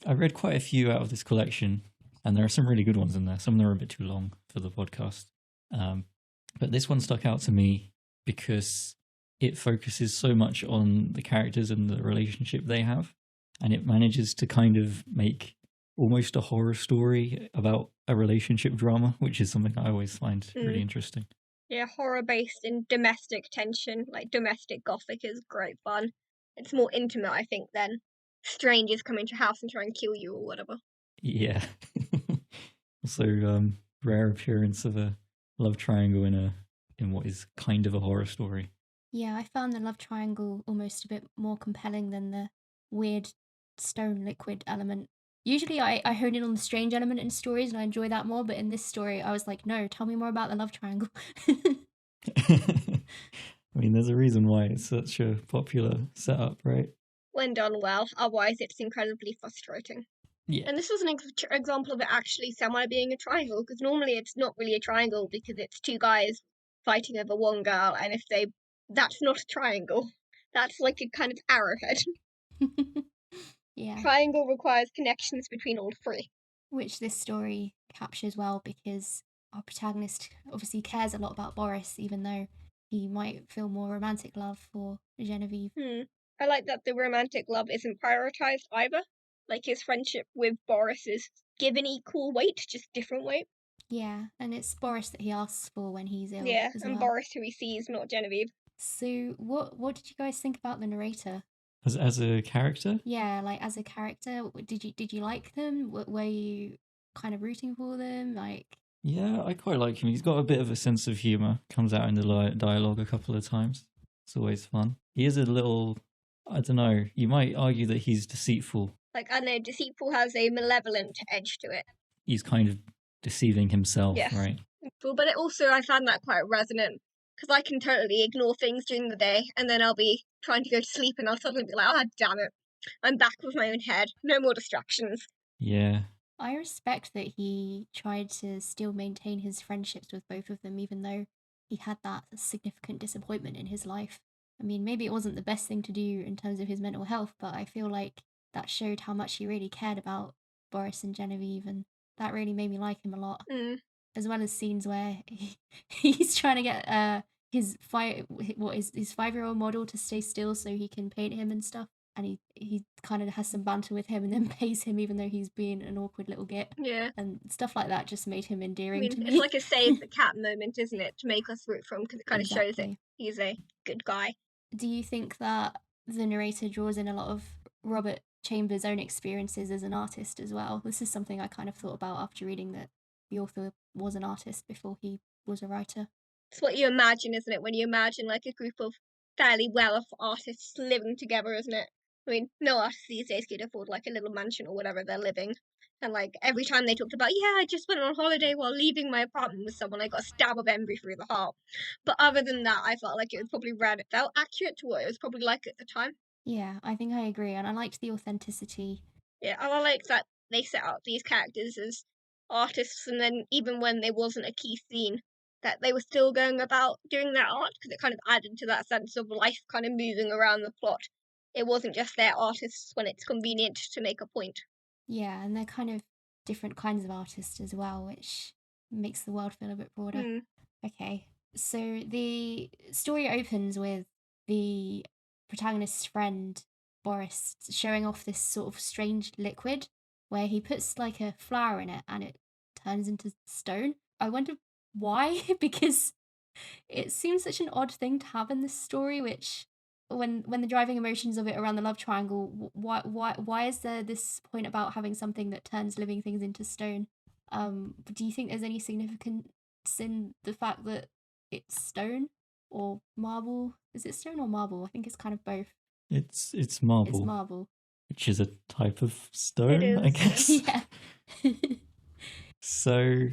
I read quite a few out of this collection, and there are some really good ones in there. Some of them are a bit too long for the podcast, but this one stuck out to me because it focuses so much on the characters and the relationship they have, and it manages to kind of make almost a horror story about a relationship drama, which is something I always find really interesting. Yeah, horror based in domestic tension, like domestic gothic is great fun. It's more intimate, I think, than strangers come into your house and try and kill you or whatever. Yeah. Also, rare appearance of a love triangle in what is kind of a horror story. Yeah, I found the love triangle almost a bit more compelling than the weird stone liquid element Usually I hone in on the strange element in stories and I enjoy that more, but in this story I was like, no, tell me more about the love triangle. I mean, there's a reason why it's such a popular setup, right? When done well, otherwise it's incredibly frustrating. Yeah. And this was an example of it actually semi being a triangle, because normally it's not really a triangle because it's two guys fighting over one girl, and that's not a triangle. That's like a kind of arrowhead. Yeah. Triangle requires connections between all three. Which this story captures well because our protagonist obviously cares a lot about Boris, even though he might feel more romantic love for Genevieve. I like that the romantic love isn't prioritized either. Like his friendship with Boris is given equal weight, just different weight. Yeah, and it's Boris that he asks for when he's ill. Yeah, as and well. Boris who he sees, not Genevieve. So what did you guys think about the narrator? As a character? Yeah, like as a character, did you like them? Were you kind of rooting for them? Like, Yeah, I quite like him. He's got a bit of a sense of humour. Comes out in the dialogue a couple of times. It's always fun. He is a little, I don't know, you might argue that he's deceitful. Like, I know, deceitful has a malevolent edge to it. He's kind of deceiving himself, Yes. right? But it also, I found that quite resonant, because I can totally ignore things during the day, and then I'll be trying to go to sleep, and I'll suddenly be like, oh, damn it. I'm back with my own head. No more distractions. Yeah. I respect that he tried to still maintain his friendships with both of them, even though he had that significant disappointment in his life. I mean, maybe it wasn't the best thing to do in terms of his mental health, but I feel like that showed how much he really cared about Boris and Genevieve, and that really made me like him a lot. As well as scenes where he's trying to get his 5-year-old model to stay still so he can paint him and stuff, and he kind of has some banter with him and then pays him even though he's being an awkward little git. Yeah. And stuff like that just made him endearing to me. It's like a save the cat moment, isn't it? To make us root for him, because it kind of shows that he's a good guy. Do you think that the narrator draws in a lot of Robert Chambers' own experiences as an artist as well? This is something I kind of thought about after reading that the author was an artist before he was a writer. It's what you imagine, isn't it? When you imagine like a group of fairly well-off artists living together, isn't it? I mean, no artist these days could afford like a little mansion or whatever they're living. And like every time they talked about, yeah, I just went on holiday while leaving my apartment with someone, I got a stab of envy through the heart. But other than that, I felt like it was probably read. It felt accurate to what it was probably like at the time. Yeah, I think I agree, and I liked the authenticity. Yeah, and I liked that they set up these characters as artists, and then even when there wasn't a key scene, that they were still going about doing their art, because it kind of added to that sense of life kind of moving around the plot. It wasn't just they're artists when it's convenient to make a point. Yeah, and they're kind of different kinds of artists as well, which makes the world feel a bit broader. Okay, so the story opens with the protagonist's friend, Boris, showing off this sort of strange liquid where he puts like a flower in it and it turns into stone. I wonder why, because it seems such an odd thing to have in this story, which when the driving emotions of it around the love triangle, why is there this point about having something that turns living things into stone? Do you think there's any significance in the fact that it's stone or marble? Is it stone or marble? I think it's kind of both. It's marble. It's marble. Which is a type of stone, I guess. Yeah. So,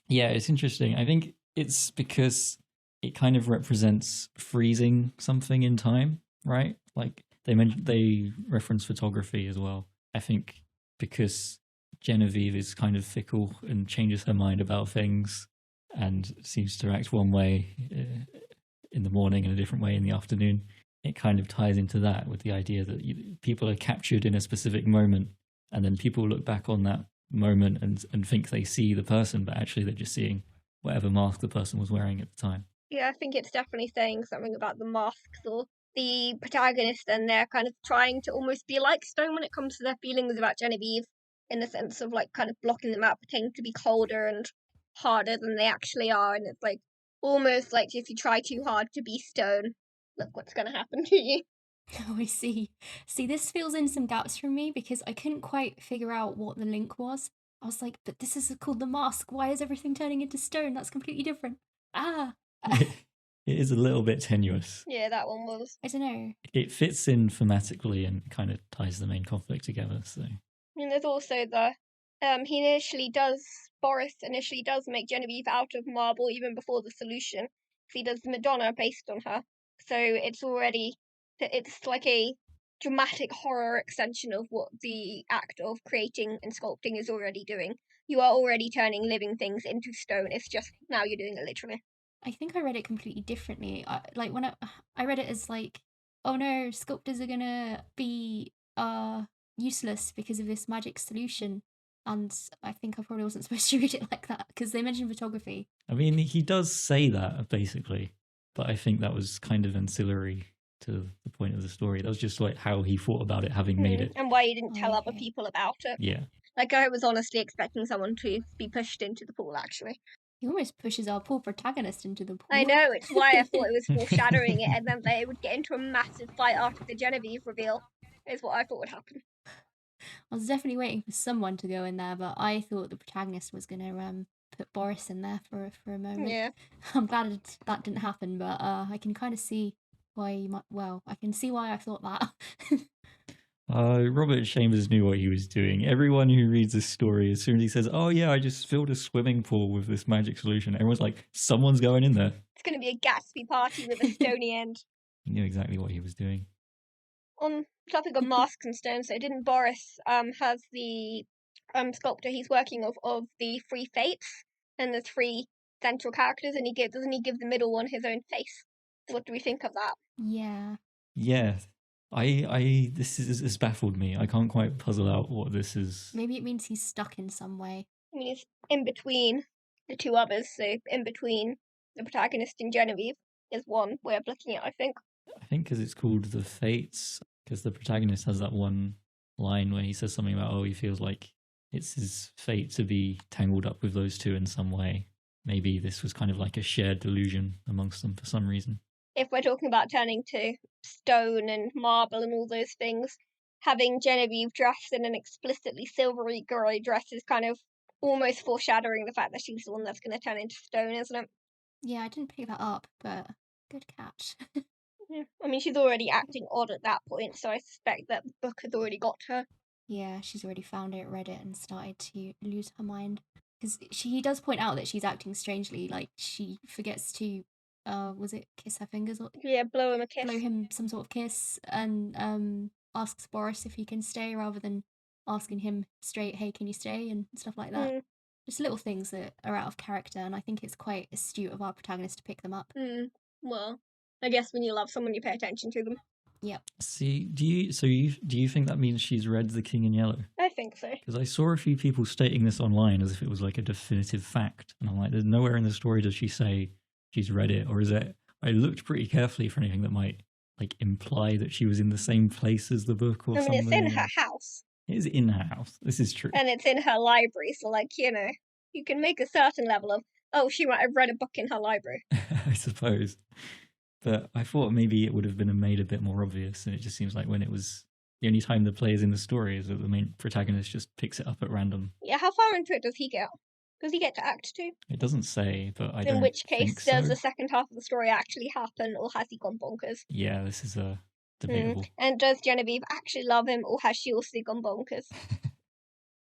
yeah, it's interesting. I think it's because it kind of represents freezing something in time, right? Like they reference photography as well. I think because Genevieve is kind of fickle and changes her mind about things and seems to act one way in the morning and a different way in the afternoon. It kind of ties into that with the idea that people are captured in a specific moment, and then people look back on that moment and think they see the person, but actually they're just seeing whatever mask the person was wearing at the time. Yeah, I think it's definitely saying something about the masks or the protagonist, and they're kind of trying to almost be like stone when it comes to their feelings about Genevieve, in the sense of like kind of blocking them out, pretending to be colder and harder than they actually are, and it's like almost like if you try too hard to be stone, look what's going to happen to you. Oh, I see. See, this fills in some gaps for me because I couldn't quite figure out what the link was. I was like, but this is called the mask. Why is everything turning into stone? That's completely different. It is a little bit tenuous. Yeah, that one was. I don't know. It fits in thematically and kind of ties the main conflict together. So And there's also the Boris initially does make Genevieve out of marble even before the solution. He does the Madonna based on her. So it's like a dramatic horror extension of what the act of creating and sculpting is already doing. You are already turning living things into stone. It's just now you're doing it literally. I think I read it completely differently. When I read it as like, oh no, sculptors are gonna be useless because of this magic solution. And I think I probably wasn't supposed to read it like that because they mentioned photography. I mean, he does say that basically, but I think that was kind of ancillary to the point of the story. That was just like how he thought about it, having made it. And why he didn't tell other Okay. people about it. Yeah. Like, I was honestly expecting someone to be pushed into the pool, actually. He almost pushes our poor protagonist into the pool. I know, it's why I thought it was foreshadowing it, and then they would get into a massive fight after the Genevieve reveal, is what I thought would happen. I was definitely waiting for someone to go in there, but I thought the protagonist was going to put Boris in there for a moment. Yeah. I'm glad that didn't happen, but I can kind of see why you might. Well, I can see why I thought that. Robert Chambers knew what he was doing. Everyone who reads this story, as soon as he says, "Oh yeah, I just filled a swimming pool with this magic solution," everyone's like, "Someone's going in there." It's going to be a Gatsby party with a stony end. He knew exactly what he was doing. On the topic of masks and stones, so didn't Boris has the sculptor he's working of the three fates and the three central characters, and doesn't he give the middle one his own face? What do we think of that? Yeah. Yeah. This has baffled me. I can't quite puzzle out what this is. Maybe it means he's stuck in some way. I mean, he's in between the two others, so in between the protagonist and Genevieve is one way of looking at it, I think. I think because it's called The Fates, because the protagonist has that one line where he says something about, oh, he feels like it's his fate to be tangled up with those two in some way. Maybe this was kind of like a shared delusion amongst them for some reason. If we're talking about turning to stone and marble and all those things, having Genevieve dressed in an explicitly silvery grey dress is kind of almost foreshadowing the fact that she's the one that's going to turn into stone, isn't it? Yeah, I didn't pick that up, but good catch. Yeah. I mean, she's already acting odd at that point, so I suspect that the book has already got her. Yeah, she's already found it, read it, and started to lose her mind. Because he does point out that she's acting strangely, like she forgets to, was it kiss her fingers? Or Yeah, blow him a kiss. blow him some sort of kiss, and asks Boris if he can stay rather than asking him straight, hey, can you stay, and stuff like that. Just little things that are out of character, and I think it's quite astute of our protagonist to pick them up. Well, I guess when you love someone, you pay attention to them. Yep. See, do you think that means she's read The King in Yellow? I think so. Because I saw a few people stating this online as if it was like a definitive fact, and I'm like, there's nowhere in the story does she say she's read it, or is it? I looked pretty carefully for anything that might like imply that she was in the same place as the book or something. It's in her house. It is in her house. This is true. And it's in her library, so like, you can make a certain level of, oh, she might have read a book in her library. I suppose. But I thought maybe it would have been made a bit more obvious, and it just seems like when it was the only time the player's in the story is that the main protagonist just picks it up at random. Yeah, how far into it does he get? Does he get to Act 2? It doesn't say, but I don't In which case, think does so. the second half of the story actually happen, or has he gone bonkers? Yeah, this is debatable. And does Genevieve actually love him, or has she also gone bonkers?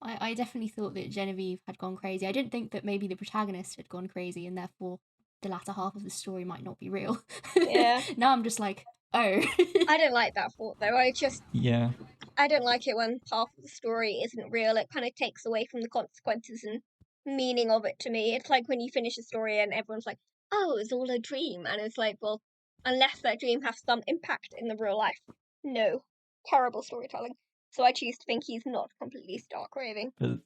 I definitely thought that Genevieve had gone crazy. I didn't think that maybe the protagonist had gone crazy, and therefore the latter half of the story might not be real. Yeah. Now I'm just like, oh. I don't like that thought, though. I don't like it when half of the story isn't real. It kind of takes away from the consequences and meaning of it to me. It's like when you finish a story and everyone's like, oh, it's all a dream. And it's like, well, unless that dream has some impact in the real life. No. Terrible storytelling. So I choose to think he's not completely stark raving. But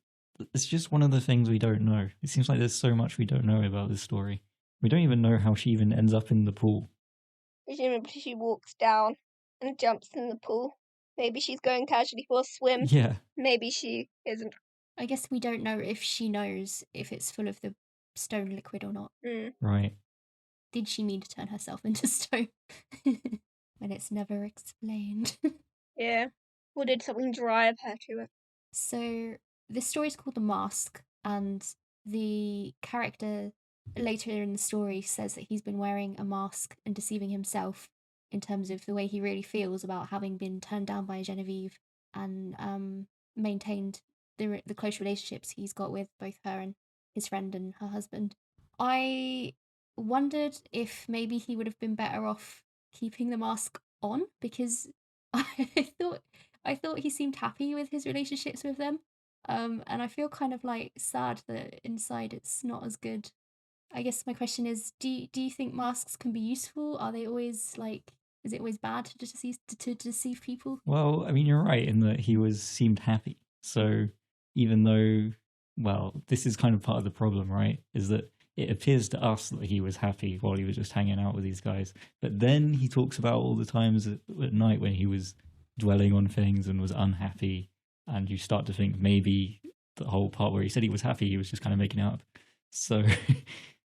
it's just one of the things we don't know. It seems like there's so much we don't know about this story. We don't even know how she even ends up in the pool. Presumably she walks down and jumps in the pool. Maybe she's going casually for a swim. Yeah. Maybe she isn't. I guess we don't know if she knows if it's full of the stone liquid or not. Right. Did she mean to turn herself into stone? When it's never explained. Yeah. Or did something drive her to it? So this story is called The Mask, and the character later in the story says that he's been wearing a mask and deceiving himself in terms of the way he really feels about having been turned down by Genevieve and maintained the close relationships he's got with both her and his friend and her husband. I wondered if maybe he would have been better off keeping the mask on, because I thought he seemed happy with his relationships with them. And I feel kind of like sad that inside it's not as good. I guess my question is, do you think masks can be useful? Are they always like, is it always bad to deceive people? Well, I mean, you're right in that he seemed happy. So even though, well, this is kind of part of the problem, right? Is that it appears to us that he was happy while he was just hanging out with these guys. But then he talks about all the times at night when he was dwelling on things and was unhappy. And you start to think maybe the whole part where he said he was happy, he was just kind of making up. So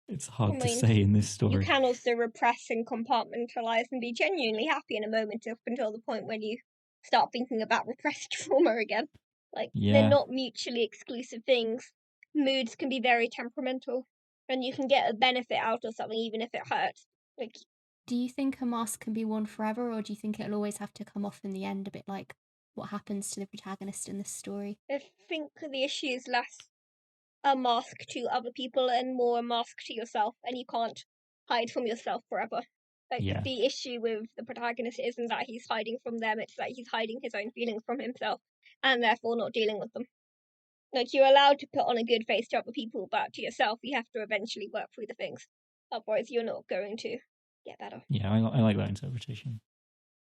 it's hard to say in this story. You can also repress and compartmentalize and be genuinely happy in a moment up until the point when you start thinking about repressed trauma again. Like, they're not mutually exclusive things. Moods can be very temperamental, and you can get a benefit out of something even if it hurts. Like, do you think a mask can be worn forever, or do you think it'll always have to come off in the end, a bit like what happens to the protagonist in this story? I think the issue is less a mask to other people and more a mask to yourself, and you can't hide from yourself forever. Like, the issue with the protagonist isn't that he's hiding from them, it's that he's hiding his own feelings from himself, and therefore not dealing with them. Like, you're allowed to put on a good face to other people, but to yourself, you have to eventually work through the things. Otherwise, you're not going to get better. Yeah, I like that interpretation.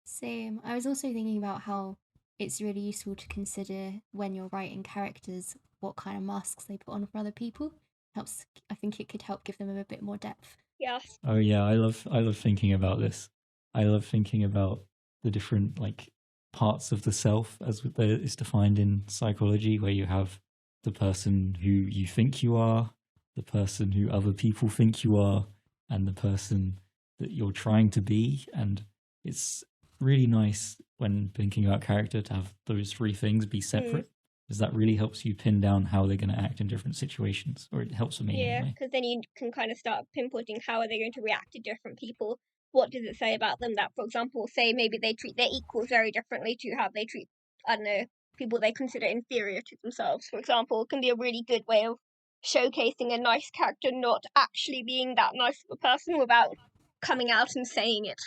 Same. I was also thinking about how it's really useful to consider when you're writing characters what kind of masks they put on for other people. Helps. I think it could help give them a bit more depth. Yes. Oh yeah, I love thinking about this. I love thinking about the different like parts of the self as is defined in psychology, where you have the person who you think you are, the person who other people think you are, and the person that you're trying to be. And it's really nice when thinking about character to have those three things be separate, because that really helps you pin down how they're going to act in different situations, or it helps me anyway. Yeah, because then you can kind of start pinpointing how are they going to react to different people. What does it say about them that, for example, say maybe they treat their equals very differently to how they treat, I don't know, people they consider inferior to themselves, for example, can be a really good way of showcasing a nice character not actually being that nice of a person without coming out and saying it.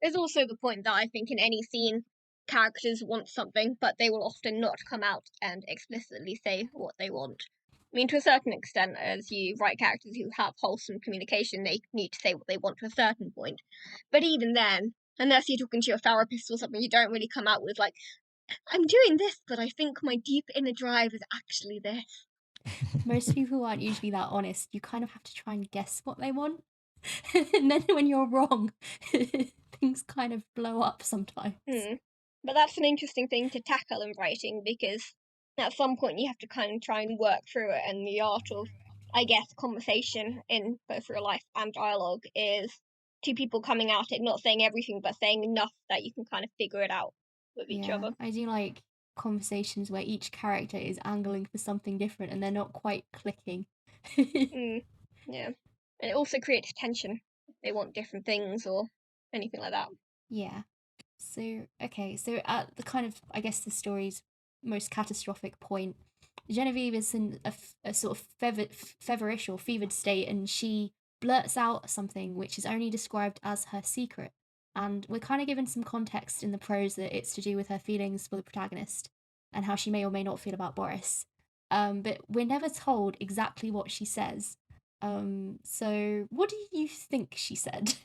There's also the point that I think in any scene, characters want something, but they will often not come out and explicitly say what they want. I mean, to a certain extent, as you write characters who have wholesome communication, they need to say what they want to a certain point. But even then, unless you're talking to your therapist or something, you don't really come out with, like, I'm doing this, but I think my deep inner drive is actually this. Most people aren't usually that honest. You kind of have to try and guess what they want. And then when you're wrong, things kind of blow up sometimes. But that's an interesting thing to tackle in writing, because at some point you have to kind of try and work through it, and the art of, I guess, conversation in both real life and dialogue is two people coming at it, not saying everything, but saying enough that you can kind of figure it out with each other. I do like conversations where each character is angling for something different and they're not quite clicking. Yeah. And it also creates tension if they want different things or anything like that. Yeah. So, okay, so at the kind of, I guess, the story's most catastrophic point, Genevieve is in a sort of feverish or fevered state, and she blurts out something which is only described as her secret. And we're kind of given some context in the prose that it's to do with her feelings for the protagonist and how she may or may not feel about Boris. But we're never told exactly what she says. So what do you think she said?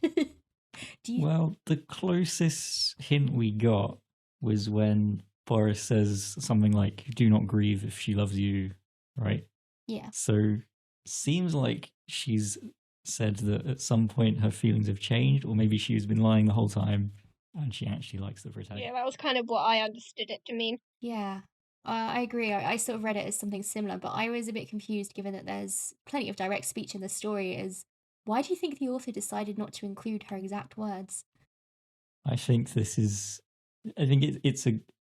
Well, the closest hint we got was when Boris says something like, do not grieve if she loves you, right? Yeah. So seems like she's said that at some point her feelings have changed, or maybe she's been lying the whole time and she actually likes the protagonist. Yeah, that was kind of what I understood it to mean. Yeah. I agree. I sort of read it as something similar, but I was a bit confused given that there's plenty of direct speech in the story. Why do you think the author decided not to include her exact words? I think it's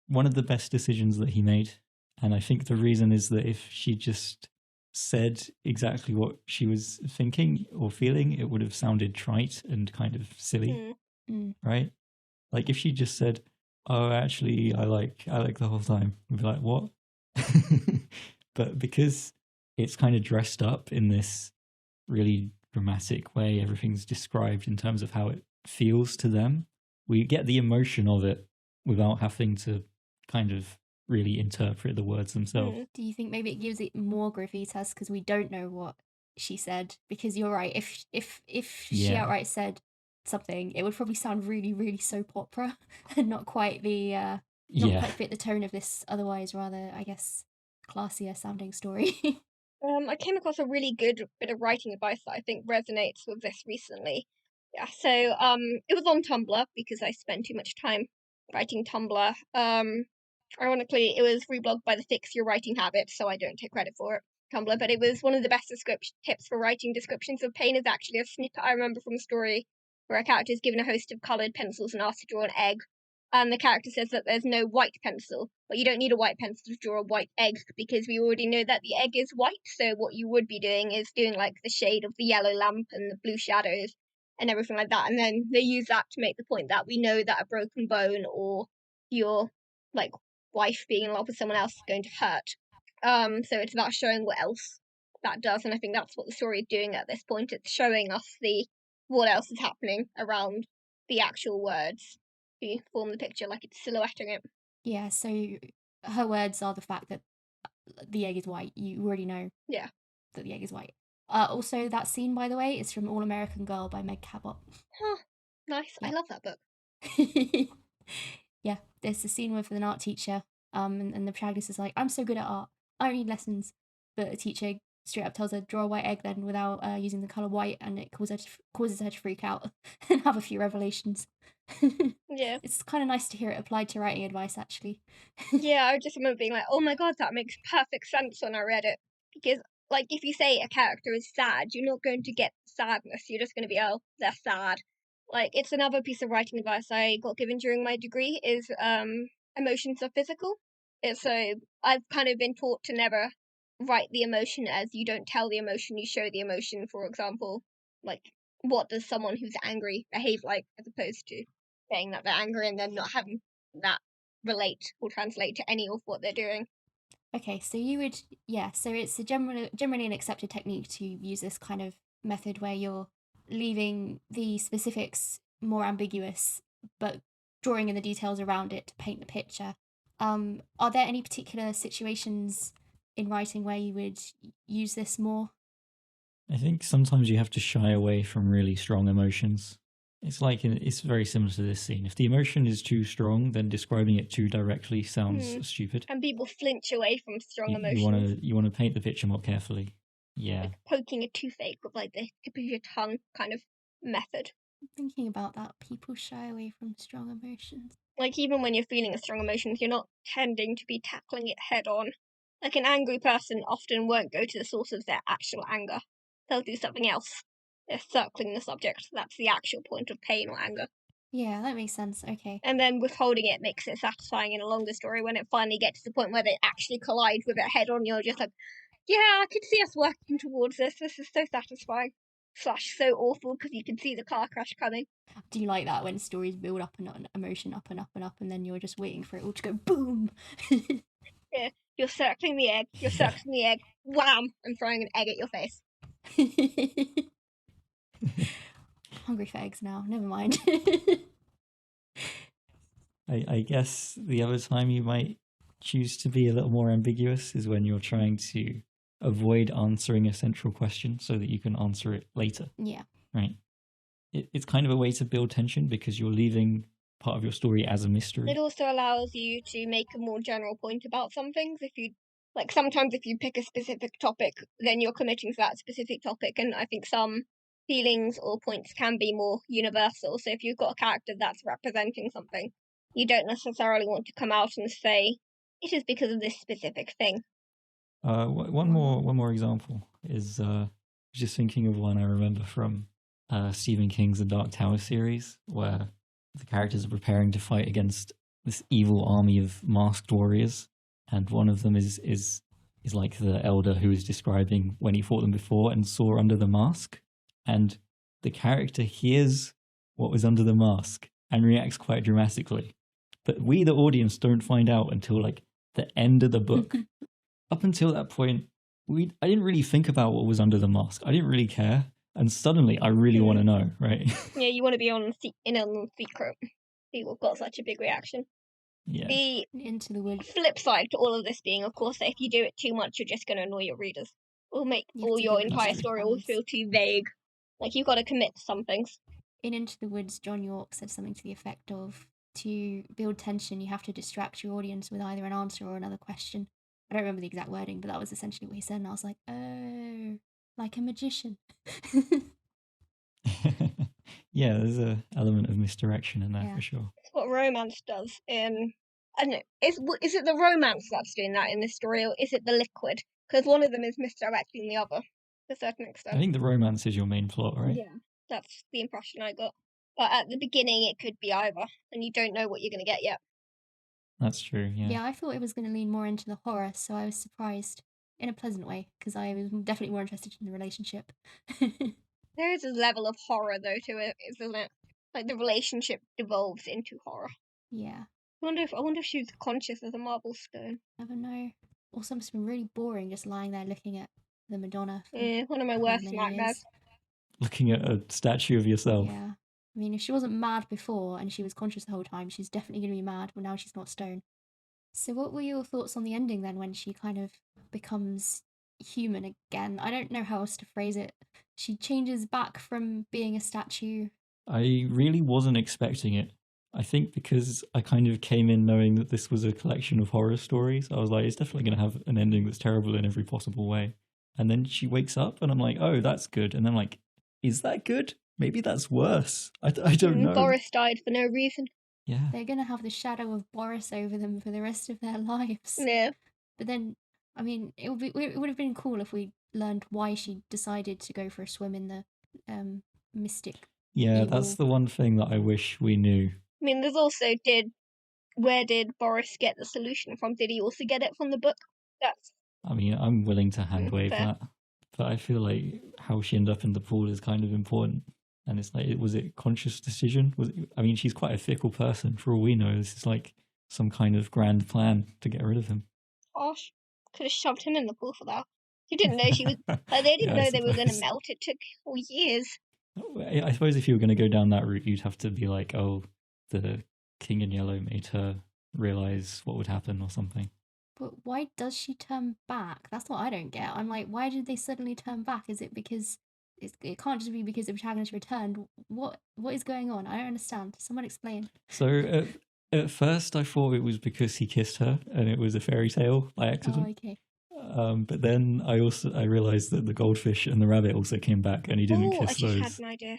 one of the best decisions that he made. And I think the reason is that if she just said exactly what she was thinking or feeling, it would have sounded trite and kind of silly, right? Like if she just said, "Oh, actually, I like the whole time," we'd be like, "What?" But because it's kind of dressed up in this really dramatic way, everything's described in terms of how it feels to them, we get the emotion of it without having to kind of really interpret the words themselves. Do you think maybe it gives it more gravitas because we don't know what she said? Because you're right, if she Yeah. outright said something, it would probably sound really, really soap opera and not quite Yeah. fit the tone of this otherwise rather, I guess, classier sounding story. I came across a really good bit of writing advice that I think resonates with this recently. Yeah, so it was on Tumblr because I spend too much time writing Tumblr. Ironically, it was reblogged by the Fix Your Writing Habit, so I don't take credit for it. Tumblr, but it was one of the best tips for writing descriptions of pain. Is actually a snippet I remember from a story where a character is given a host of coloured pencils and asked to draw an egg. And the character says that there's no white pencil, but you don't need a white pencil to draw a white egg because we already know that the egg is white. So what you would be doing is doing like the shade of the yellow lamp and the blue shadows and everything like that. And then they use that to make the point that we know that a broken bone or your like wife being in love with someone else is going to hurt. So it's about showing what else that does, and I think that's what the story is doing at this point. It's showing us what else is happening around the actual words to form the picture, like it's silhouetting it. Yeah, so her words are the fact that the egg is white. You already know Yeah. that the egg is white. Also, that scene, by the way, is from All American Girl by Meg Cabot. Huh. Nice. Yeah. I love that book. Yeah, there's a scene with an art teacher, and the protagonist is like, I'm so good at art, I don't need lessons. But the teacher straight up tells her, draw a white egg then without using the colour white, and it causes her to freak out and have a few revelations. Yeah. It's kind of nice to hear it applied to writing advice, actually. Yeah, I just remember being like, oh my god, that makes perfect sense when I read it. Because, like, if you say a character is sad, you're not going to get sadness. You're just going to be, oh, they're sad. Like, it's another piece of writing advice I got given during my degree is emotions are physical. So I've kind of been taught to never write the emotion as you don't tell the emotion, you show the emotion. For example, like, what does someone who's angry behave like, as opposed to saying that they're angry and then not having that relate or translate to any of what they're doing. Okay, so you would, yeah, so it's generally an accepted technique to use this kind of method where you're leaving the specifics more ambiguous, but drawing in the details around it to paint the picture. Are there any particular situations in writing where you would use this more? I think sometimes you have to shy away from really strong emotions. It's very similar to this scene. If the emotion is too strong, then describing it too directly sounds stupid. And people flinch away from strong You emotions. want to paint the picture more carefully. Yeah. Like poking a toothache with like the tip of your tongue kind of method. Thinking about that, people shy away from strong emotions. Like even when you're feeling a strong emotions, you're not tending to be tackling it head on. Like an angry person often won't go to the source of their actual anger. They'll do something else. They're circling the subject. That's the actual point of pain or anger. Yeah, that makes sense. Okay. And then withholding it makes it satisfying in a longer story when it finally gets to the point where they actually collide with it head on. You're just like, yeah, I could see us working towards this. This is so satisfying. / so awful because you can see the car crash coming. Do you like that when stories build up an emotion up and up and up, and then you're just waiting for it all to go boom? Yeah, you're circling the egg. You're circling the egg. Wham! I'm throwing an egg at your face. Hungry for eggs now. Never mind. I guess the other time you might choose to be a little more ambiguous is when you're trying to avoid answering a central question so that you can answer it later. Yeah. Right. It's kind of a way to build tension because you're leaving part of your story as a mystery. It also allows you to make a more general point about some things. If you like, sometimes if you pick a specific topic, then you're committing to that specific topic, and I think some feelings or points can be more universal. So if you've got a character that's representing something, you don't necessarily want to come out and say it is because of this specific thing. One more example is just thinking of one I remember from Stephen King's The Dark Tower series, where the characters are preparing to fight against this evil army of masked warriors, and one of them is like the elder who was describing when he fought them before and saw under the mask, and the character hears what was under the mask and reacts quite dramatically, but we the audience don't find out until like the end of the book. Up until that point, I didn't really think about what was under the mask. I didn't really care. And suddenly, I really want to know, right? Yeah, you want to be in on secret. People got such a big reaction. Yeah. The Into the woods. flip side to all of this being, of course, that if you do it too much, you're just going to annoy your readers. Or make all your entire story all feel too vague. Like, you've got to commit to some things. In Into the Woods, John York said something to the effect of, to build tension, you have to distract your audience with either an answer or another question. I don't remember the exact wording, but that was essentially what he said, and I was like, oh, like a magician. Yeah, there's an element of misdirection in there for sure. It's what romance does. I don't know. Is it the romance that's doing that in this story, or is it the liquid? Because one of them is misdirecting the other to a certain extent. I think the romance is your main plot, right? Yeah, that's the impression I got. But at the beginning, it could be either, and you don't know what you're going to get yet. That's true, yeah. Yeah, I thought it was going to lean more into the horror, so I was surprised in a pleasant way, because I was definitely more interested in the relationship. There is a level of horror, though, to it, isn't it? Like, the relationship devolves into horror. Yeah. I wonder if she was conscious as a marble stone. Never know. Also, must have been really boring just lying there looking at the Madonna. Yeah, one of my worst nightmares. Looking at a statue of yourself. Yeah. I mean, if she wasn't mad before and she was conscious the whole time, she's definitely going to be mad, but now she's not stone. So what were your thoughts on the ending then, when she kind of becomes human again? I don't know how else to phrase it. She changes back from being a statue. I really wasn't expecting it. I think because I kind of came in knowing that this was a collection of horror stories, I was like, it's definitely going to have an ending that's terrible in every possible way. And then she wakes up and I'm like, oh, that's good. And then I'm like, is that good? Maybe that's worse. I don't know. Boris died for no reason. Yeah. They're going to have the shadow of Boris over them for the rest of their lives. Yeah. But then, I mean, it would have been cool if we learned why she decided to go for a swim in the mystic. Yeah, that's the one thing that I wish we knew. I mean, there's also where did Boris get the solution from? Did he also get it from the book? I mean, I'm willing to hand wave that, but I feel like how she ended up in the pool is kind of important. And it's like, was it conscious decision? I mean, she's quite a fickle person. For all we know, this is like some kind of grand plan to get rid of him. Gosh, could have shoved him in the pool for that. He didn't know she was. Like, they didn't know they were going to melt. It took years. I suppose if you were going to go down that route, you'd have to be like, oh, the King in Yellow made her realize what would happen or something. But why does she turn back? That's what I don't get. I'm like, why did they suddenly turn back? Is it because it can't just be because the protagonist returned? What is going on? I don't understand. Someone explain. So at first I thought it was because he kissed her and it was a fairy tale by accident. Oh, okay. But then I realised that the goldfish and the rabbit also came back and he didn't kiss those. I just had an idea.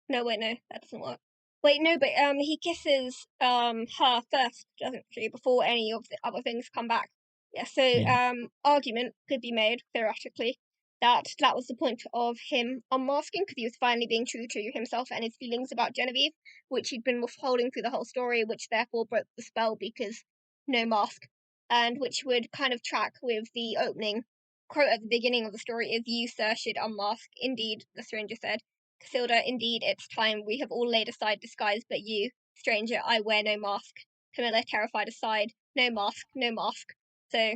No, wait, no, that doesn't work. Wait, no, but he kisses her first, doesn't he, before any of the other things come back. Yeah, so argument could be made, theoretically, that was the point of him unmasking, because he was finally being true to himself and his feelings about Genevieve, which he'd been withholding through the whole story, which therefore broke the spell because no mask, and which would kind of track with the opening quote at the beginning of the story is, "You, sir, should unmask. Indeed," the stranger said. "Casilda, indeed, it's time. We have all laid aside disguise, but you, stranger, I wear no mask." Camilla, terrified, aside, "No mask, no mask." So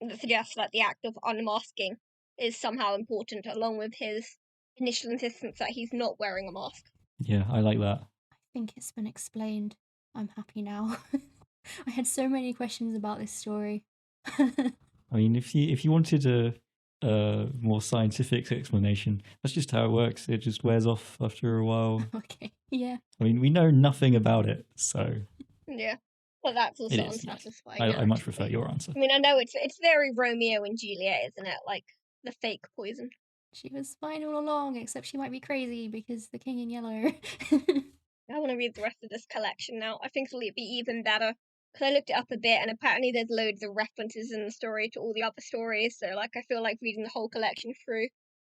that suggests that the act of unmasking is somehow important, along with his initial insistence that he's not wearing a mask. Yeah, I like that. I think it's been explained. I'm happy now. I had so many questions about this story. I mean, if you wanted a more scientific explanation, that's just how it works. It just wears off after a while. Okay, yeah. I mean, we know nothing about it, so... Yeah. Well, that's also unsatisfying. I much prefer your answer. I mean, I know it's very Romeo and Juliet, isn't it? Like, the fake poison. She was fine all along, except she might be crazy because the King in Yellow. I want to read the rest of this collection now. I think it'll be even better. Because I looked it up a bit, and apparently there's loads of references in the story to all the other stories, so, like, I feel like reading the whole collection through.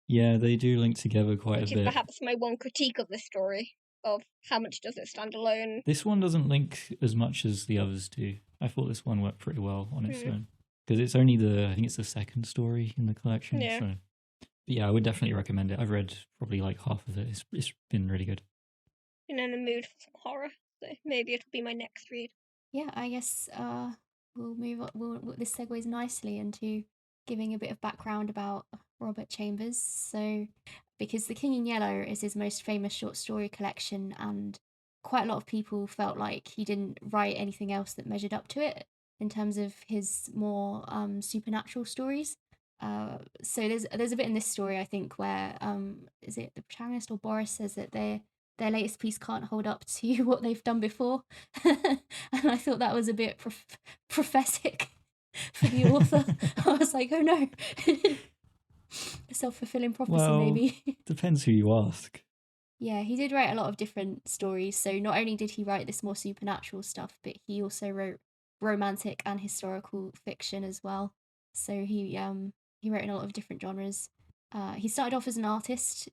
Yeah, they do link together quite a bit. Which is perhaps my one critique of the story, of how much does it stand alone. This one doesn't link as much as the others do. I thought this one worked pretty well on its own. Because it's only I think it's the second story in the collection. Yeah. So. But yeah, I would definitely recommend it. I've read probably like half of it. It's been really good. Been in the mood for some horror, so maybe it'll be my next read. Yeah, I guess we'll move on. This segues nicely into giving a bit of background about Robert Chambers. So, because The King in Yellow is his most famous short story collection, and quite a lot of people felt like he didn't write anything else that measured up to it in terms of his more supernatural stories. So there's a bit in this story, I think, where is it the protagonist or Boris says that their latest piece can't hold up to what they've done before, and I thought that was a bit prophetic for the author. I was like, oh no, self-fulfilling prophecy, Well, maybe. depends who you ask. Yeah, he did write a lot of different stories. So not only did he write this more supernatural stuff, but he also wrote romantic and historical fiction as well. So he wrote in a lot of different genres. He started off as an artist.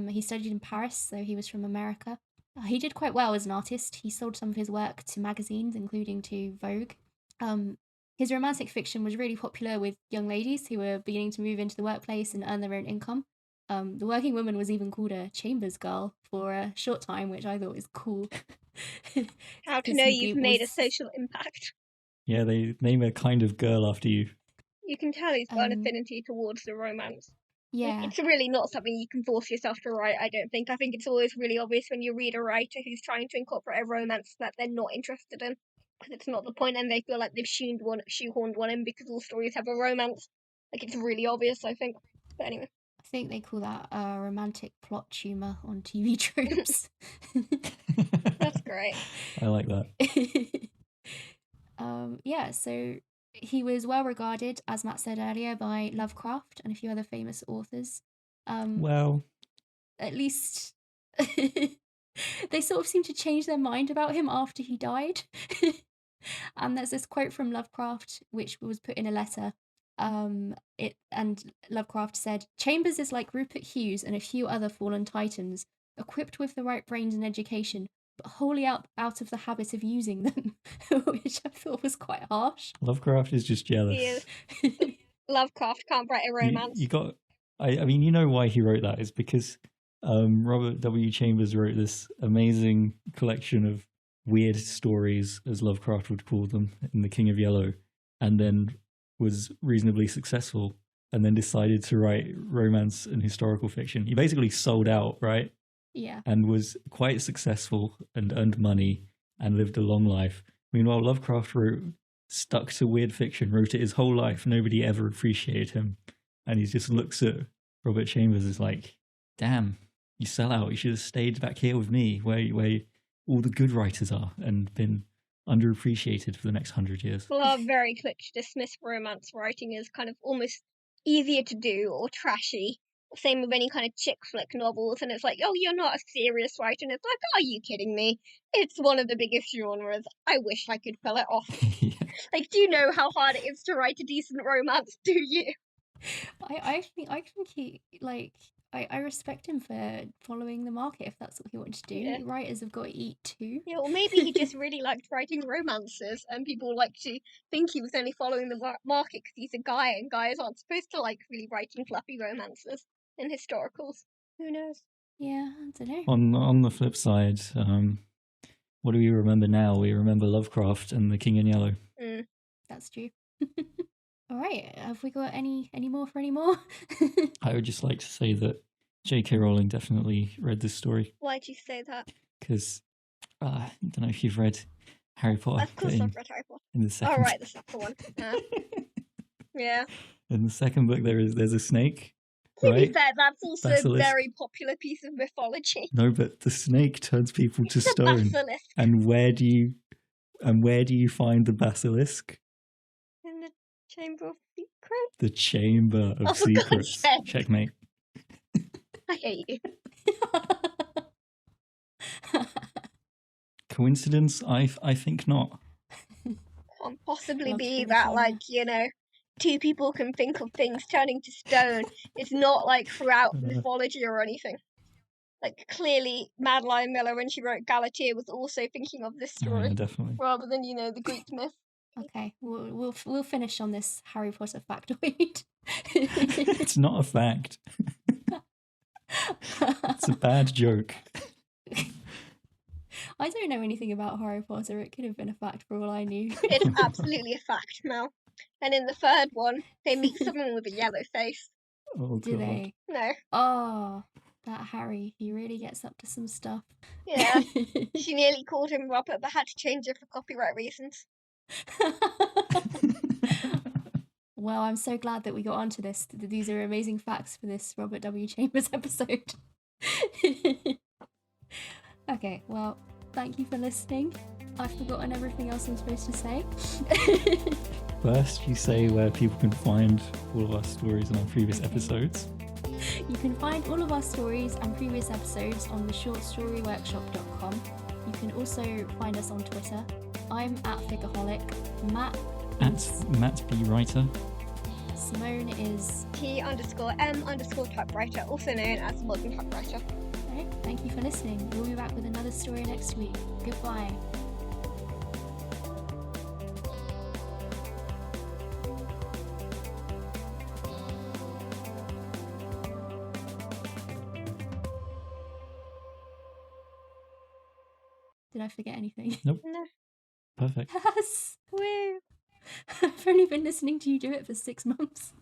He studied in Paris, so he was from America. He did quite well as an artist. He sold some of his work to magazines, including to Vogue. His romantic fiction was really popular with young ladies who were beginning to move into the workplace and earn their own income. The working woman was even called a Chambers girl for a short time, which I thought was cool. How to know you've made a social impact. Yeah, they name a kind of girl after you. You can tell he's got an affinity towards the romance. Yeah. It's really not something you can force yourself to write, I don't think. I think it's always really obvious when you read a writer who's trying to incorporate a romance that they're not interested in. Because it's not the point, and they feel like they've shoehorned one in because all stories have a romance. Like, it's really obvious, I think. But anyway. I think they call that romantic plot tumour on TV tropes. That's great. I like that. Yeah, so he was well regarded, as Matt said earlier, by Lovecraft and a few other famous authors. Well, at least they sort of seem to change their mind about him after he died. And there's this quote from Lovecraft, which was put in a letter. Lovecraft said, "Chambers is like Rupert Hughes and a few other fallen titans, equipped with the right brains and education, but wholly out of the habit of using them," which I thought was quite harsh. Lovecraft is just jealous. Yeah. Lovecraft can't write a romance. I mean, you know why he wrote that is because Robert W. Chambers wrote this amazing collection of weird stories, as Lovecraft would call them, in The King of Yellow, and then was reasonably successful, and then decided to write romance and historical fiction. He basically sold out, right? Yeah. And was quite successful and earned money and lived a long life. Meanwhile, Lovecraft stuck to weird fiction, wrote it his whole life. Nobody ever appreciated him. And he just looks at Robert Chambers as like, damn, you sell out. You should have stayed back here with me where all the good writers are and been underappreciated for the next 100 years. People are very quick to dismiss romance writing as kind of almost easier to do or trashy. Same with any kind of chick flick novels, and it's like, oh, you're not a serious writer, and it's like, are you kidding me? It's one of the biggest genres. I wish I could pull it off. Yeah. Like, do you know how hard it is to write a decent romance? Do you? I think he I respect him for following the market if that's what he wanted to do. Yeah. Writers have got to eat too. Yeah, or maybe he just really liked writing romances, and people like to think he was only following the market because he's a guy, and guys aren't supposed to like really writing fluffy romances and historicals. Who knows? Yeah, I don't know. On the flip side, what do we remember now? We remember Lovecraft and The King in Yellow. That's true. All right, have we got any more for any more? I would just like to say that J.K. Rowling definitely read this story. Why'd you say that? Because I don't know if you've read Harry Potter. Of course I've read Harry Potter. In the second... Oh, right, the second one. Yeah. In the second book, there's a snake. To right? be fair, that's also Basilisk. a very popular piece of mythology. No, but the snake turns people to stone. Basilisk. And where do you find the basilisk? In the Chamber of Secrets? The Chamber of Secrets. God, Checkmate. I hate you. Coincidence? I think not. Can't possibly be that, like, you know, two people can think of things turning to stone. It's not like throughout mythology or anything. Like, clearly, Madeline Miller, when she wrote Galatea, was also thinking of this story. Yeah, definitely. Rather than, you know, the Greek myth. Okay, we'll finish on this Harry Potter factoid. It's not a fact. It's a bad joke. I don't know anything about Harry Potter. It could have been a fact for all I knew. It's absolutely a fact, Mel. And in the third one, they meet someone with a yellow face. Oh, Do God. they? No. Oh, that Harry. He really gets up to some stuff. Yeah. She nearly called him Robert, but had to change it for copyright reasons. Well, I'm so glad that we got onto this. These are amazing facts for this Robert W. Chambers episode. Okay, well, thank you for listening. I've forgotten everything else I'm supposed to say. First, you say where people can find all of our stories and our previous episodes. You can find all of our stories and previous episodes on theshortstoryworkshop.com. You can also find us on Twitter. I'm at Figureholic. Matt At Matt B. Writer. Simone is T_M_typewriter, also known as modern typewriter. Alright, thank you for listening. We'll be back with another story next week. Goodbye. Did I forget anything? Nope. No. Perfect. Yes! Woo. I've only been listening to you do it for 6 months.